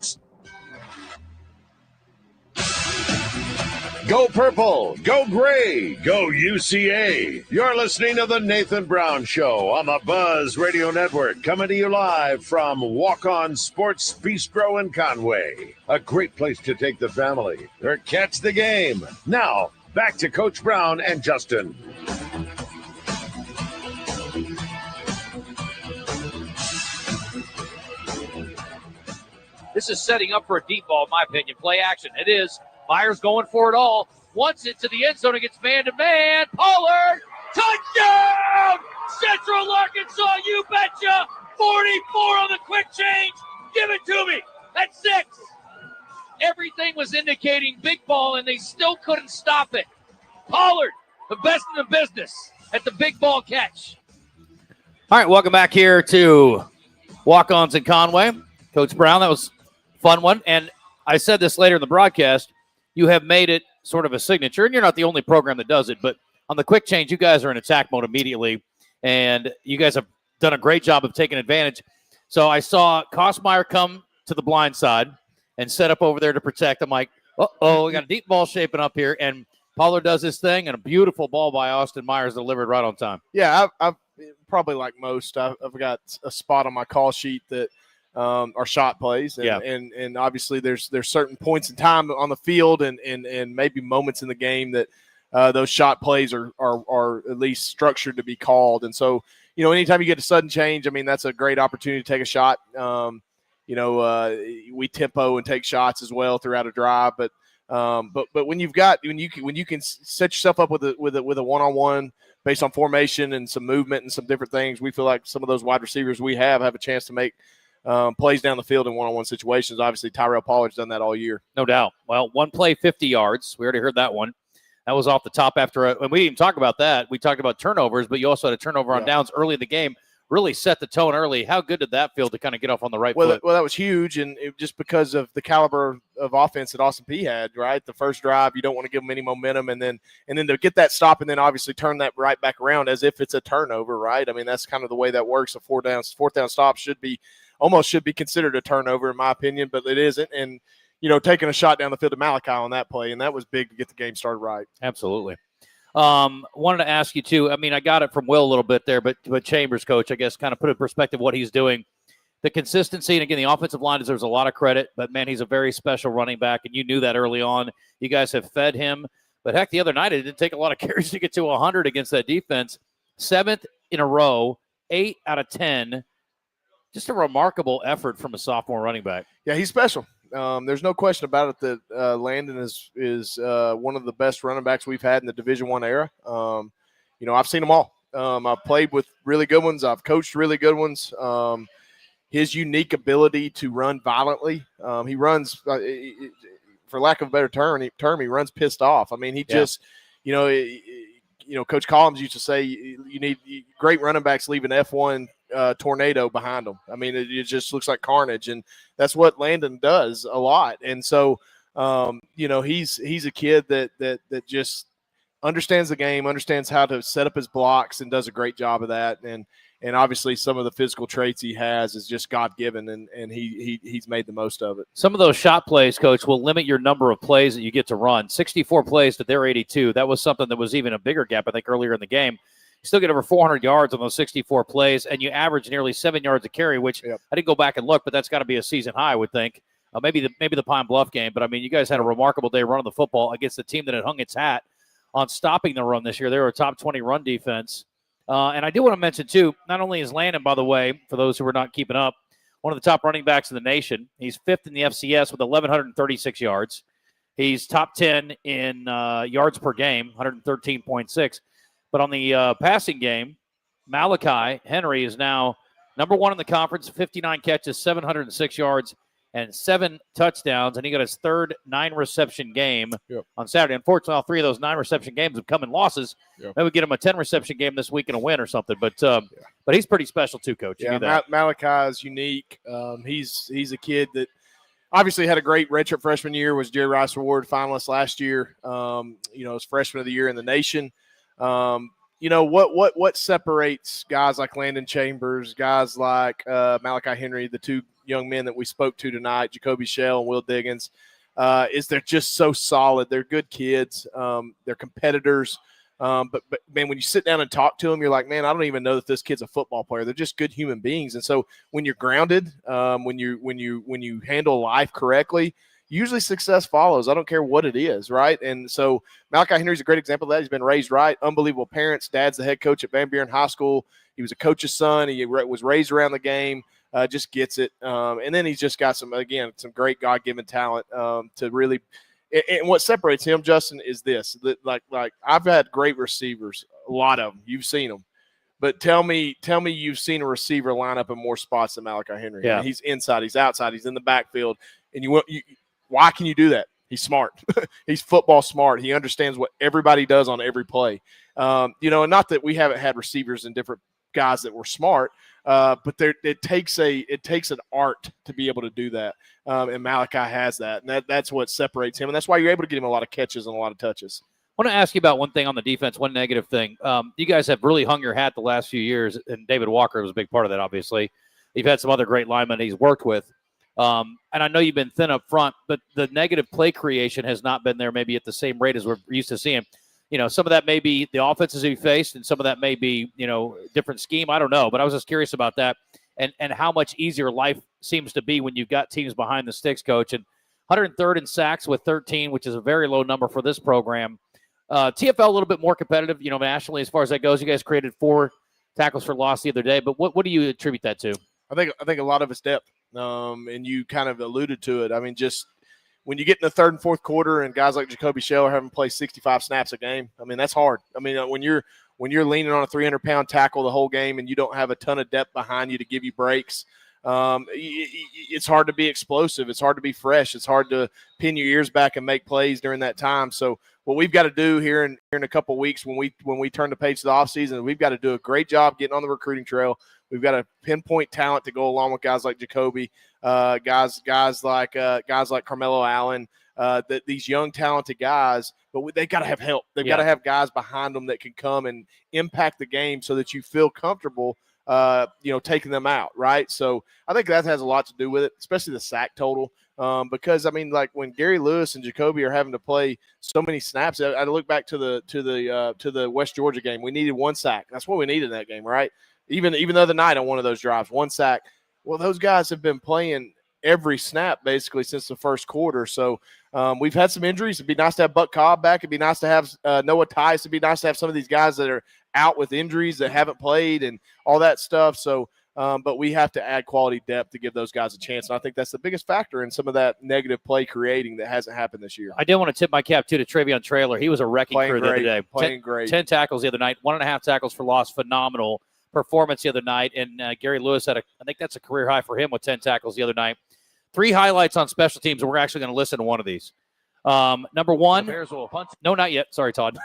Go purple, go gray, go UCA. You're listening to the Nathan Brown Show on the Buzz Radio Network, coming to you live from Walk-On Sports Bistreaux in Conway. A great place to take the family or catch the game. Now, back to Coach Brown and Justin. This is setting up for a deep ball, in my opinion. Play action. It is. Myers going for it all. Wants it to the end zone. It gets man-to-man. Pollard. Touchdown! Central Arkansas, you betcha. 44 on the quick change. Give it to me. That's 6. Everything was indicating big ball, and they still couldn't stop it. Pollard, the best in the business at the big ball catch. All right, welcome back here to Walk-Ons in Conway. Coach Brown, that was a fun one. And I said this later in the broadcast, you have made it sort of a signature, and you're not the only program that does it, but on the quick change, you guys are in attack mode immediately, and you guys have done a great job of taking advantage. So I saw Kosmeyer come to the blind side and set up over there to protect. I'm like, we got a deep ball shaping up here, and Pollard does his thing, and a beautiful ball by Austin Myers delivered right on time. Yeah, I've probably like most, I've got a spot on my call sheet that are shot plays, and obviously there's certain points in time on the field and maybe moments in the game that those shot plays are at least structured to be called. And so, anytime you get a sudden change, I mean, that's a great opportunity to take a shot. We tempo and take shots as well throughout a drive, but when you can set yourself up with a one-on-one based on formation and some movement and some different things, we feel like some of those wide receivers we have a chance to make plays down the field in one-on-one situations. Obviously, Tyrell Pollard's done that all year. No doubt. Well, one play, 50 yards. We already heard that one. That was off the top after and we didn't even talk about that. We talked about turnovers, but you also had a turnover on downs early in the game. Really set the tone early. How good did that feel to kind of get off on the right foot? Well, that was huge, and just because of the caliber of offense that Austin Peay had, right? The first drive, you don't want to give them any momentum, and then to get that stop and then obviously turn that right back around as if it's a turnover, right? I mean, that's kind of the way that works. A fourth down stop should be considered a turnover in my opinion, but it isn't. And taking a shot down the field to Malachi on that play, and that was big to get the game started right. Absolutely. Wanted to ask you too. I mean, I got it from Will a little bit there, but Chambers, coach, I guess, kind of put in perspective what he's doing. The consistency, and again, the offensive line deserves a lot of credit. But man, he's a very special running back, and you knew that early on. You guys have fed him, but heck, the other night it didn't take a lot of carries to get to 100 against that defense. 7th in a row, 8 out of 10. Just a remarkable effort from a sophomore running back. Yeah, he's special. There's no question about it that Landon is one of the best running backs we've had in the Division I era. I've seen them all. I've played with really good ones. I've coached really good ones. His unique ability to run violently. He runs, for lack of a better term, he runs pissed off. I mean, he just, Coach Collins used to say you need great running backs leave an F1 tornado behind them. I mean, it just looks like carnage, and that's what Landon does a lot. And so, he's a kid that just understands the game, understands how to set up his blocks, and does a great job of that. And obviously, some of the physical traits he has is just God-given, and he's made the most of it. Some of those shot plays, Coach, will limit your number of plays that you get to run. 64 plays to their 82. That was something that was even a bigger gap, I think, earlier in the game. You still get over 400 yards on those 64 plays, and you average nearly 7 yards a carry, which I didn't go back and look, but that's got to be a season high, I would think. Maybe the Pine Bluff game, but, I mean, you guys had a remarkable day running the football against the team that had hung its hat on stopping the run this year. They were a top 20 run defense. And I do want to mention, too, not only is Landon, by the way, for those who are not keeping up, one of the top running backs in the nation. He's 5th in the FCS with 1,136 yards. He's top 10 in yards per game, 113.6. But on the passing game, Malachi Henry is now number 1 in the conference, 59 catches, 706 yards, and 7 touchdowns. And he got his third 9-reception game on Saturday. Unfortunately, all 3 of those 9-reception games have come in losses. Maybe get him a 10-reception game this week and a win or something. But he's pretty special too, Coach. Yeah, Malachi is unique. He's a kid that obviously had a great redshirt freshman year, was Jerry Rice Award finalist last year. Was freshman of the year in the nation. What separates guys like Landon Chambers, guys like Malachi Henry, the 2 young men that we spoke to tonight, Jacoby Shell and Will Diggins, is they're just so solid. They're good kids. They're competitors. But man, when you sit down and talk to them, you're like, man, I don't even know that this kid's a football player. They're just good human beings. And so when you're grounded, when you handle life correctly, usually success follows. I don't care what it is, right? And so Malachi Henry's a great example of that. He's been raised right, unbelievable parents. Dad's the head coach at Van Buren High School. He was a coach's son. He was raised around the game, just gets it. And then he's just got some great God-given talent to really – and what separates him, Justin, is this. That like I've had great receivers, a lot of them. You've seen them. But tell me you've seen a receiver line up in more spots than Malachi Henry. Yeah. I mean, he's inside, he's outside, he's in the backfield. And why can you do that? He's smart. He's football smart. He understands what everybody does on every play. And not that we haven't had receivers and different guys that were smart, but it takes an art to be able to do that. And Malachi has that. And that's what separates him. And that's why you're able to get him a lot of catches and a lot of touches. want to ask you about one thing on the defense, one negative thing. You guys have really hung your hat the last few years, and David Walker was a big part of that, obviously. You've had some other great linemen he's worked with. And I know you've been thin up front, but the negative play creation has not been there maybe at the same rate as we're used to seeing. Some of that may be the offenses you faced, and some of that may be, different scheme. I don't know, but I was just curious about that and how much easier life seems to be when you've got teams behind the sticks, Coach. And 103rd in sacks with 13, which is a very low number for this program. TFL a little bit more competitive, nationally as far as that goes. You guys created 4 tackles for loss the other day, but what do you attribute that to? I think a lot of it's depth, and you kind of alluded to it. I mean, just when you get in the third and fourth quarter and guys like Jacoby Shell are having to play 65 snaps a game, I mean, that's hard. I mean, when you're leaning on a 300-pound tackle the whole game and you don't have a ton of depth behind you to give you breaks, it's hard to be explosive. It's hard to be fresh. It's hard to pin your ears back and make plays during that time. So what we've got to do here in a couple of weeks when we turn the page to the offseason, we've got to do a great job getting on the recruiting trail. We've got to pinpoint talent to go along with guys like Jacoby, guys like Carmelo Allen, these young talented guys. But they got to have help. They've got to have guys behind them that can come and impact the game so that you feel comfortable, taking them out, right? So I think that has a lot to do with it, especially the sack total. Because I mean, like when Gary Lewis and Jacoby are having to play so many snaps, I look back to the West Georgia game. We needed 1 sack. That's what we needed in that game, right? Even the other night on one of those drives, 1 sack. Well, those guys have been playing every snap basically since the first quarter. So we've had some injuries. It'd be nice to have Buck Cobb back. It'd be nice to have Noah Tice. It'd be nice to have some of these guys that are out with injuries that haven't played and all that stuff. So, but we have to add quality depth to give those guys a chance. And I think that's the biggest factor in some of that negative play creating that hasn't happened this year. I did want to tip my cap, too, to Travion Traylor. He was a wrecking crew the other day. Playing great. 10 tackles the other night, 1.5 tackles for loss. Phenomenal performance the other night. And Gary Lewis had I think that's a career high for him with 10 tackles the other night. 3 highlights on special teams, and we're actually going to listen to one of these. Number one. The Bears will punt. No, not yet. Sorry, Todd.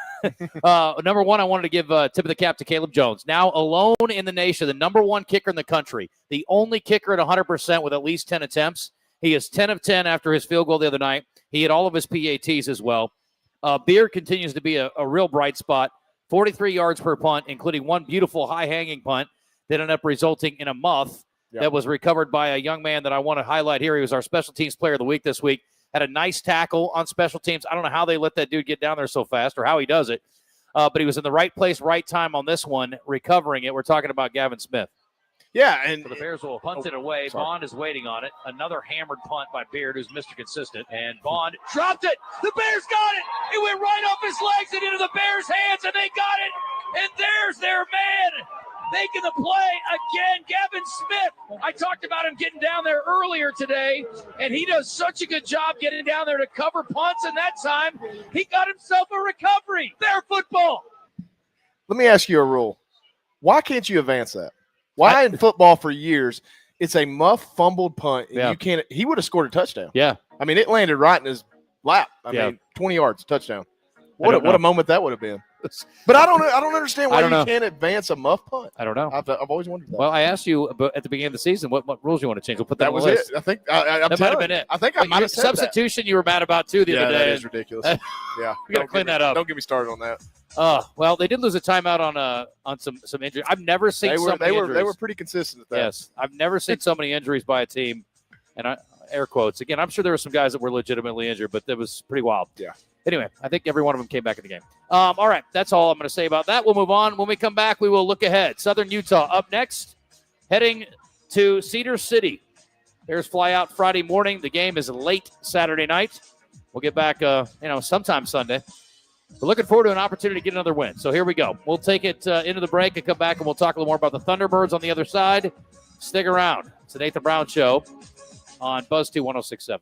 Number one, I wanted to give tip of the cap to Caleb Jones. Now alone in the nation, the number 1 kicker in the country, the only kicker at 100% with at least 10 attempts. He is 10 of 10 after his field goal the other night. He had all of his PATs as well. Beard continues to be a real bright spot. 43 yards per punt, including 1 beautiful high-hanging punt that ended up resulting in a muff that was recovered by a young man that I want to highlight here. He was our special teams player of the week this week. Had a nice tackle on special teams. I don't know how they let that dude get down there so fast or how he does it, but he was in the right place, right time on this one, recovering it. We're talking about Gavin Smith. Yeah, and so the Bears will punt it away. Sorry. Bond is waiting on it. Another hammered punt by Beard, who's Mr. Consistent. And Bond dropped it. The Bears got it. It went right off his legs and into the Bears' hands, and they got it. And there's their man making the play again, Gavin Smith. I talked about him getting down there earlier today, and he does such a good job getting down there to cover punts, and that time he got himself a recovery. Bear football. Let me ask you a rule. Why can't you advance that? Why in football for years, it's a muff fumbled punt, and you can't – he would have scored a touchdown. Yeah. I mean, it landed right in his lap. I mean, 20 yards, touchdown. What a moment that would have been. But I don't understand why you can't advance a muff punt. I don't know. I've always wondered that. Well, I asked you at the beginning of the season what rules you want to change. We'll put that on the list. It. I think that might have been it. I think I might have said substitution that. You were mad about too the other day. That is ridiculous. Yeah, we got to clean that up. Don't get me started on that. Well, they did lose a timeout on some injuries. I've never seen so many injuries. They were pretty consistent at that. Yes, I've never seen so many injuries by a team. And air quotes again. I'm sure there were some guys that were legitimately injured, but that was pretty wild. Yeah. Anyway, I think every one of them came back in the game. All right, that's all I'm going to say about that. We'll move on. When we come back, we will look ahead. Southern Utah up next, heading to Cedar City. Bears fly out Friday morning. The game is late Saturday night. We'll get back, sometime Sunday. We're looking forward to an opportunity to get another win. So here we go. We'll take it into the break and come back, and we'll talk a little more about the Thunderbirds on the other side. Stick around. It's the Nathan Brown Show on Buzz 2 106.7.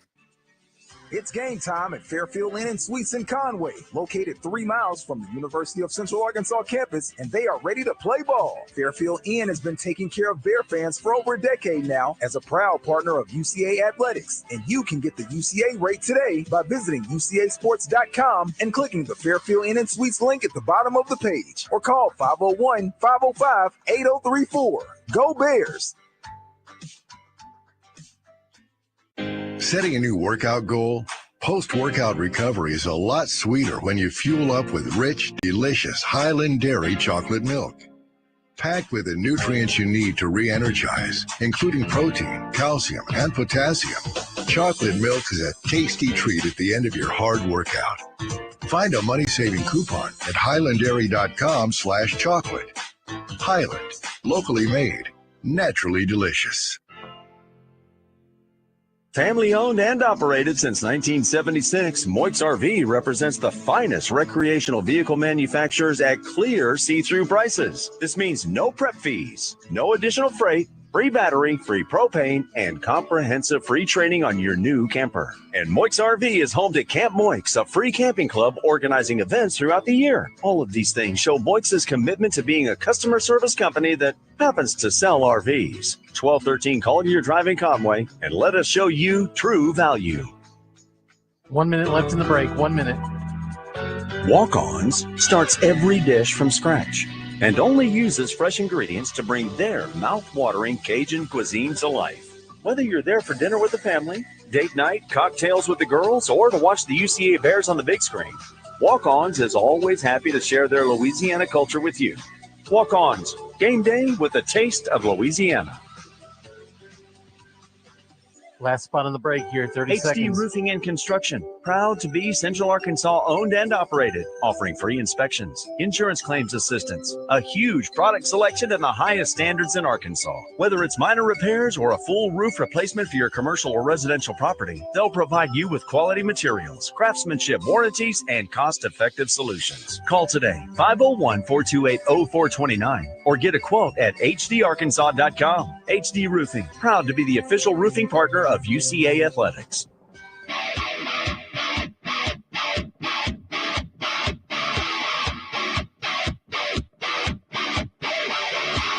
It's game time at Fairfield Inn and Suites in Conway, located 3 miles from the University of Central Arkansas campus, and they are ready to play ball. Fairfield Inn has been taking care of Bear fans for over a decade now as a proud partner of UCA Athletics, and you can get the UCA rate today by visiting UCAsports.com and clicking the Fairfield Inn and Suites link at the bottom of the page, or call 501-505-8034. Go Bears! Setting a new workout goal? Post-workout recovery is a lot sweeter when you fuel up with rich, delicious Highland Dairy chocolate milk. Packed with the nutrients you need to re-energize, including protein, calcium, and potassium, chocolate milk is a tasty treat at the end of your hard workout. Find a money-saving coupon at highlanddairy.com/chocolate. Highland, locally made, naturally delicious. Family owned and operated since 1976, Moix RV represents the finest recreational vehicle manufacturers at clear see-through prices. This means no prep fees, no additional freight, free battery, free propane, and comprehensive free training on your new camper. And Moix RV is home to Camp Moix, a free camping club organizing events throughout the year. All of these things show Moix's commitment to being a customer service company that happens to sell RVs. 1213 Collier Drive in Conway, and let us show you true value. 1 minute left in the break. 1 minute. Walk-Ons starts every dish from scratch and only uses fresh ingredients to bring their mouth-watering Cajun cuisine to life. Whether you're there for dinner with the family, date night, cocktails with the girls, or to watch the UCA Bears on the big screen, Walk-Ons is always happy to share their Louisiana culture with you. Walk-Ons, game day with a taste of Louisiana. Last spot on the break here, 30 HD seconds. Roofing and Construction, proud to be Central Arkansas owned and operated, offering free inspections, insurance claims assistance, a huge product selection and the highest standards in Arkansas. Whether it's minor repairs or a full roof replacement for your commercial or residential property, they'll provide you with quality materials, craftsmanship, warranties, and cost-effective solutions. Call today, 501-428-0429, or get a quote at hdarkansas.com. HD Roofing, proud to be the official roofing partner of UCA Athletics.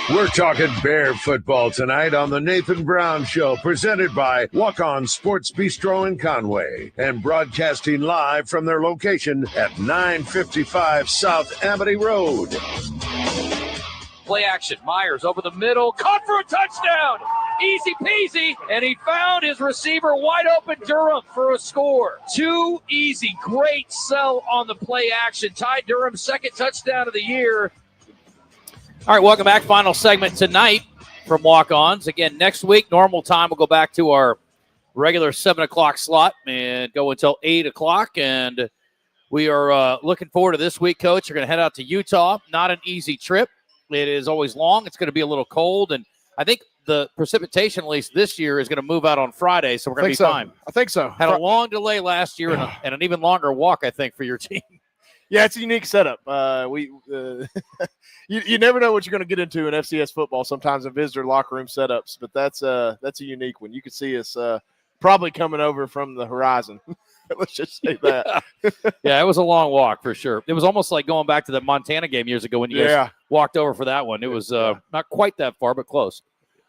We're talking Bear football tonight on the Nathan Brown Show, presented by Walk-On Sports Bistreaux in Conway, and broadcasting live from their location at 955 South Amity Road. Play action. Myers over the middle. Caught for a touchdown. Easy peasy. And he found his receiver wide open, Durham, for a score. Too easy. Great sell on the play action. Ty Durham's second touchdown of the year. All right, welcome back. Final segment tonight from Walk-Ons. Again, next week, normal time, we'll go back to our regular 7 o'clock slot and go until 8 o'clock. And we are looking forward to this week, Coach. You're going to head out to Utah. Not an easy trip. It is always long. It's going to be a little cold. And I think the precipitation, at least this year, is going to move out on Friday, so we're going to be fine. I think so. Had a long delay last year and an even longer walk, I think, for your team. Yeah, it's a unique setup. You never know what you're going to get into in FCS football sometimes in visitor locker room setups, but that's a unique one. You could see us probably coming over from the horizon. Let's just say that. Yeah, it was a long walk for sure. It was almost like going back to the Montana game years ago when you guys walked over for that one. It was not quite that far, but close.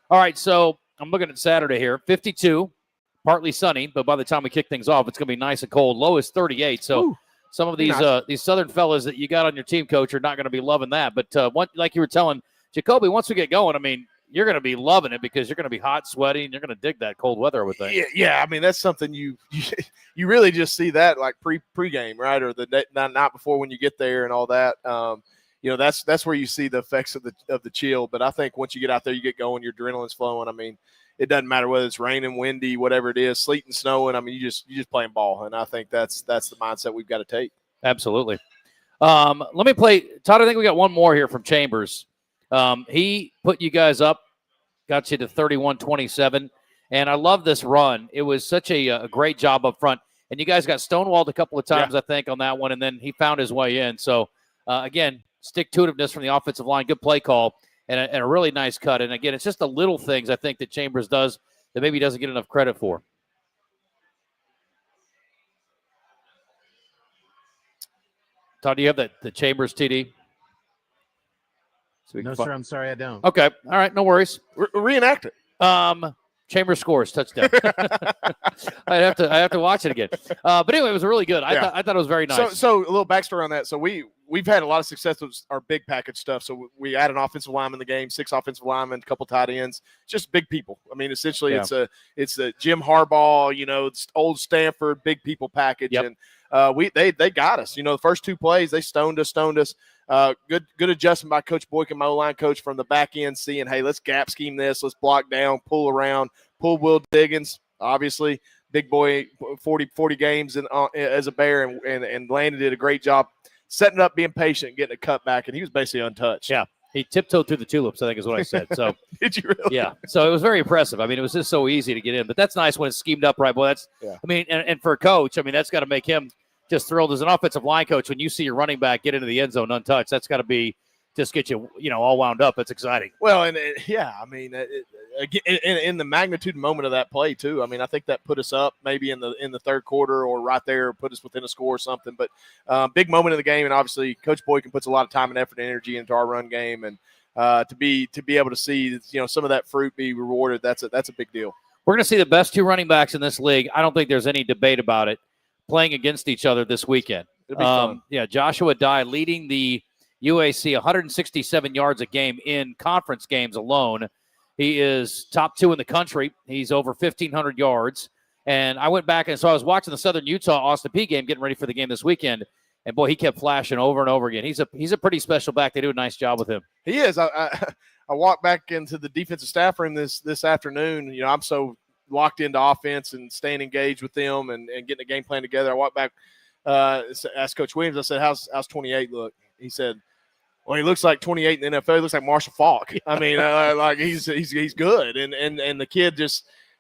All right, so I'm looking at Saturday here. 52, partly sunny, but by the time we kick things off, it's going to be nice and cold. Low is 38, so Ooh. Some of these Southern fellas that you got on your team, Coach, are not going to be loving that. But like you were telling Jacoby, once we get going, I mean, you're going to be loving it because you're going to be hot, sweaty, and you're going to dig that cold weather, I would think. Yeah. I mean, that's something you really just see that like pregame, right, or the night before when you get there and all that. That's where you see the effects of the chill. But I think once you get out there, you get going, your adrenaline's flowing. I mean, it doesn't matter whether it's raining, windy, whatever it is, sleet and snowing. I mean, you just playing ball, and I think that's the mindset we've got to take. Absolutely. Let me play, Todd. I think we got one more here from Chambers. He put you guys up, got you to 31-27, and I love this run. It was such a great job up front, and you guys got stonewalled a couple of times, I think, on that one, and then he found his way in. So again, stick-to-itiveness from the offensive line, good play call. And a really nice cut. And, again, it's just the little things, I think, that Chambers does that maybe he doesn't get enough credit for. Todd, do you have the Chambers TD? No, sir, I'm sorry I don't. Okay. All right, no worries. Reenact it. Chambers scores, touchdown. I have to watch it again. But anyway, it was really good. I thought it was very nice. So a little backstory on that. So we've had a lot of success with our big package stuff. So we add an offensive lineman in the game, 6 offensive linemen, a couple tight ends, just big people. I mean, essentially it's a Jim Harbaugh, it's old Stanford big people package. Yep. And they got us. The first 2 plays they stoned us. Good adjustment by Coach Boykin, my O-line coach, from the back end, seeing, hey, let's gap scheme this, let's block down, pull around, pull Will Diggins, obviously big boy, 40 games as a Bear, and Landon did a great job setting up, being patient, getting a cut back, and he was basically untouched. Yeah, he tiptoed through the tulips, I think is what I said. So did you really? Yeah. So it was very impressive. I mean, it was just so easy to get in, but that's nice when it's schemed up right. Boy, that's I mean, and for a coach, I mean, that's got to make him just thrilled as an offensive line coach when you see your running back get into the end zone untouched. That's got to be just get you, all wound up. It's exciting. Well, and I mean, in the magnitude moment of that play too. I mean, I think that put us up maybe in the third quarter or right there, put us within a score or something. But big moment in the game, and obviously Coach Boykin puts a lot of time and effort and energy into our run game, and to be able to see some of that fruit be rewarded, that's a big deal. We're going to see the best 2 running backs in this league. I don't think there's any debate about it, playing against each other this weekend. It'll be fun. Yeah, Joshua Dye leading the UAC 167 yards a game in conference games alone. He is top 2 in the country. He's over 1,500 yards. And I went back, and so I was watching the Southern Utah-Austin Peay game, getting ready for the game this weekend. And, boy, he kept flashing over and over again. He's a pretty special back. They do a nice job with him. He is. I walked back into the defensive staff room this afternoon. I'm so locked into offense and staying engaged with them and getting a game plan together. I walked back, asked Coach Williams, I said, how's 28 look? He said, well, he looks like 28 in the NFL. He looks like Marshall Faulk. I mean, like he's good. And the kid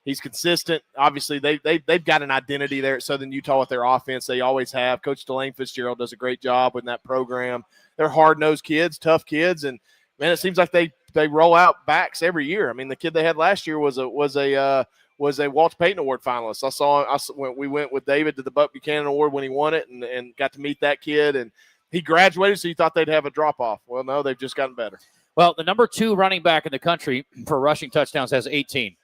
he's consistent. Obviously, they've got an identity there at Southern Utah with their offense. They always have. Coach Delane Fitzgerald does a great job with that program. They're hard-nosed kids, tough kids, and man, it seems like they roll out backs every year. I mean, the kid they had last year was a Walter Payton Award finalist. We went with David to the Buck Buchanan Award when he won it, and got to meet that kid. And he graduated, so you thought they'd have a drop-off. Well, no, they've just gotten better. Well, the number 2 running back in the country for rushing touchdowns has 18.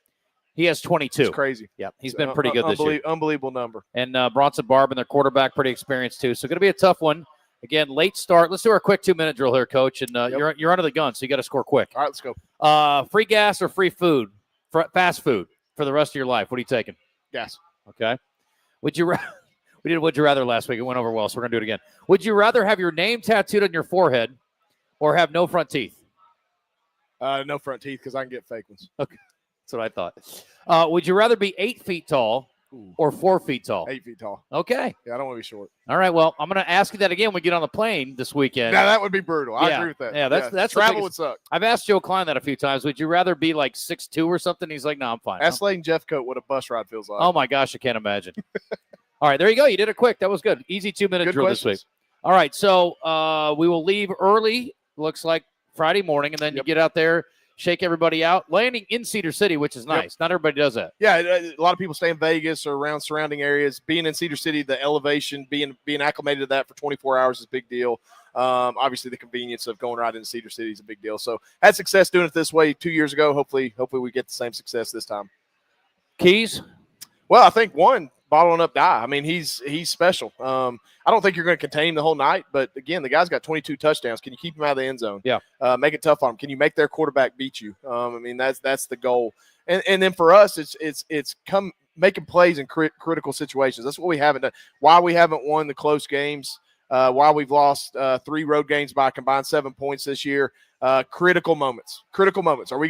He has 22. It's crazy. Yeah, he's been pretty good this year. Unbelievable number. And Bronson Barb, their quarterback, pretty experienced too. So going to be a tough one. Again, late start. Let's do our quick 2-minute drill here, Coach. And you're under the gun, so you got to score quick. All right, let's go. Free gas or free food, fast food for the rest of your life? What are you taking? Gas. Okay. We did Would You Rather last week. It went over well, so we're going to do it again. Would you rather have your name tattooed on your forehead or have no front teeth? No front teeth because I can get fake ones. Okay. That's what I thought. Would you rather be 8 feet tall or 4 feet tall? 8 feet tall. Okay. Yeah, I don't want to be short. All right. Well, I'm going to ask you that again when we get on the plane this weekend. Now, that would be brutal. I agree with that. Yeah, that's travel would suck. I've asked Joe Klein that a few times. Would you rather be like 6'2" or something? He's like, no, I'm fine. Ask Layton Jeffcoat what a bus ride feels like. Oh, my gosh. I can't imagine. All right. There you go. You did it quick. That was good. Easy 2-minute drill this week. All right. So we will leave early, looks like Friday morning, and then you get out there, shake everybody out, landing in Cedar City, which is nice. Not everybody does that. Yeah, a lot of people stay in Vegas or around surrounding areas. Being in Cedar City, the elevation, being acclimated to that for 24 hours is a big deal. Obviously, the convenience of going right into Cedar City is a big deal. So, had success doing it this way 2 years ago. Hopefully we get the same success this time. Keys? Well, I think one, bottling up Dye. I mean, he's special. I don't think you're going to contain him the whole night, but again, the guy's got 22 touchdowns. Can you keep him out of the end zone? Yeah. Make it tough on him. Can you make their quarterback beat you? I mean, that's the goal. And then for us, it's making plays in critical situations. That's what we haven't done. Why we haven't won the close games. Why we've lost 3 road games by a combined 7 points this year. Critical moments. Are we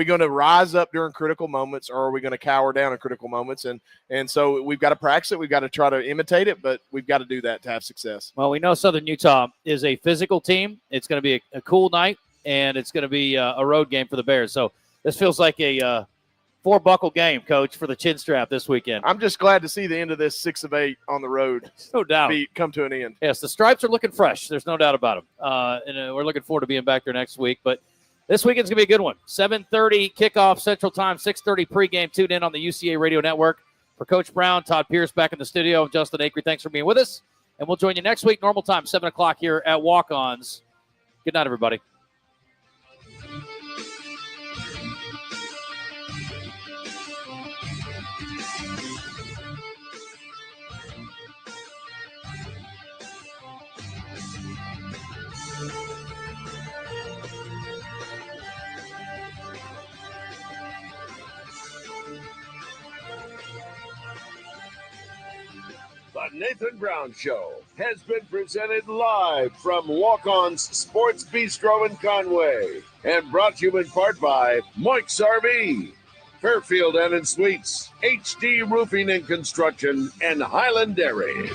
gonna rise up during critical moments, or are we gonna cower down in critical moments? And so we've got to practice it. We've got to try to imitate it, but we've got to do that to have success. Well, we know Southern Utah is a physical team. It's going to be a cool night, and it's going to be a road game for the Bears. So this feels like a 4-buckle game, Coach, for the chin strap this weekend. I'm just glad to see the end of this 6 of 8 on the road. No doubt. Come to an end. Yes, the stripes are looking fresh. There's no doubt about them. And we're looking forward to being back there next week. But this weekend's going to be a good one. 7:30 kickoff Central Time, 6:30 pregame. Tune in on the UCA Radio Network. For Coach Brown, Todd Pierce back in the studio. Justin Acree, thanks for being with us. And we'll join you next week, normal time, 7 o'clock here at Walk-Ons. Good night, everybody. Nathan Brown Show has been presented live from Walk-On's Sports Bistreaux in Conway and brought to you in part by Moix RV, Fairfield Inn and Suites, HD Roofing and Construction, and Highland Dairy.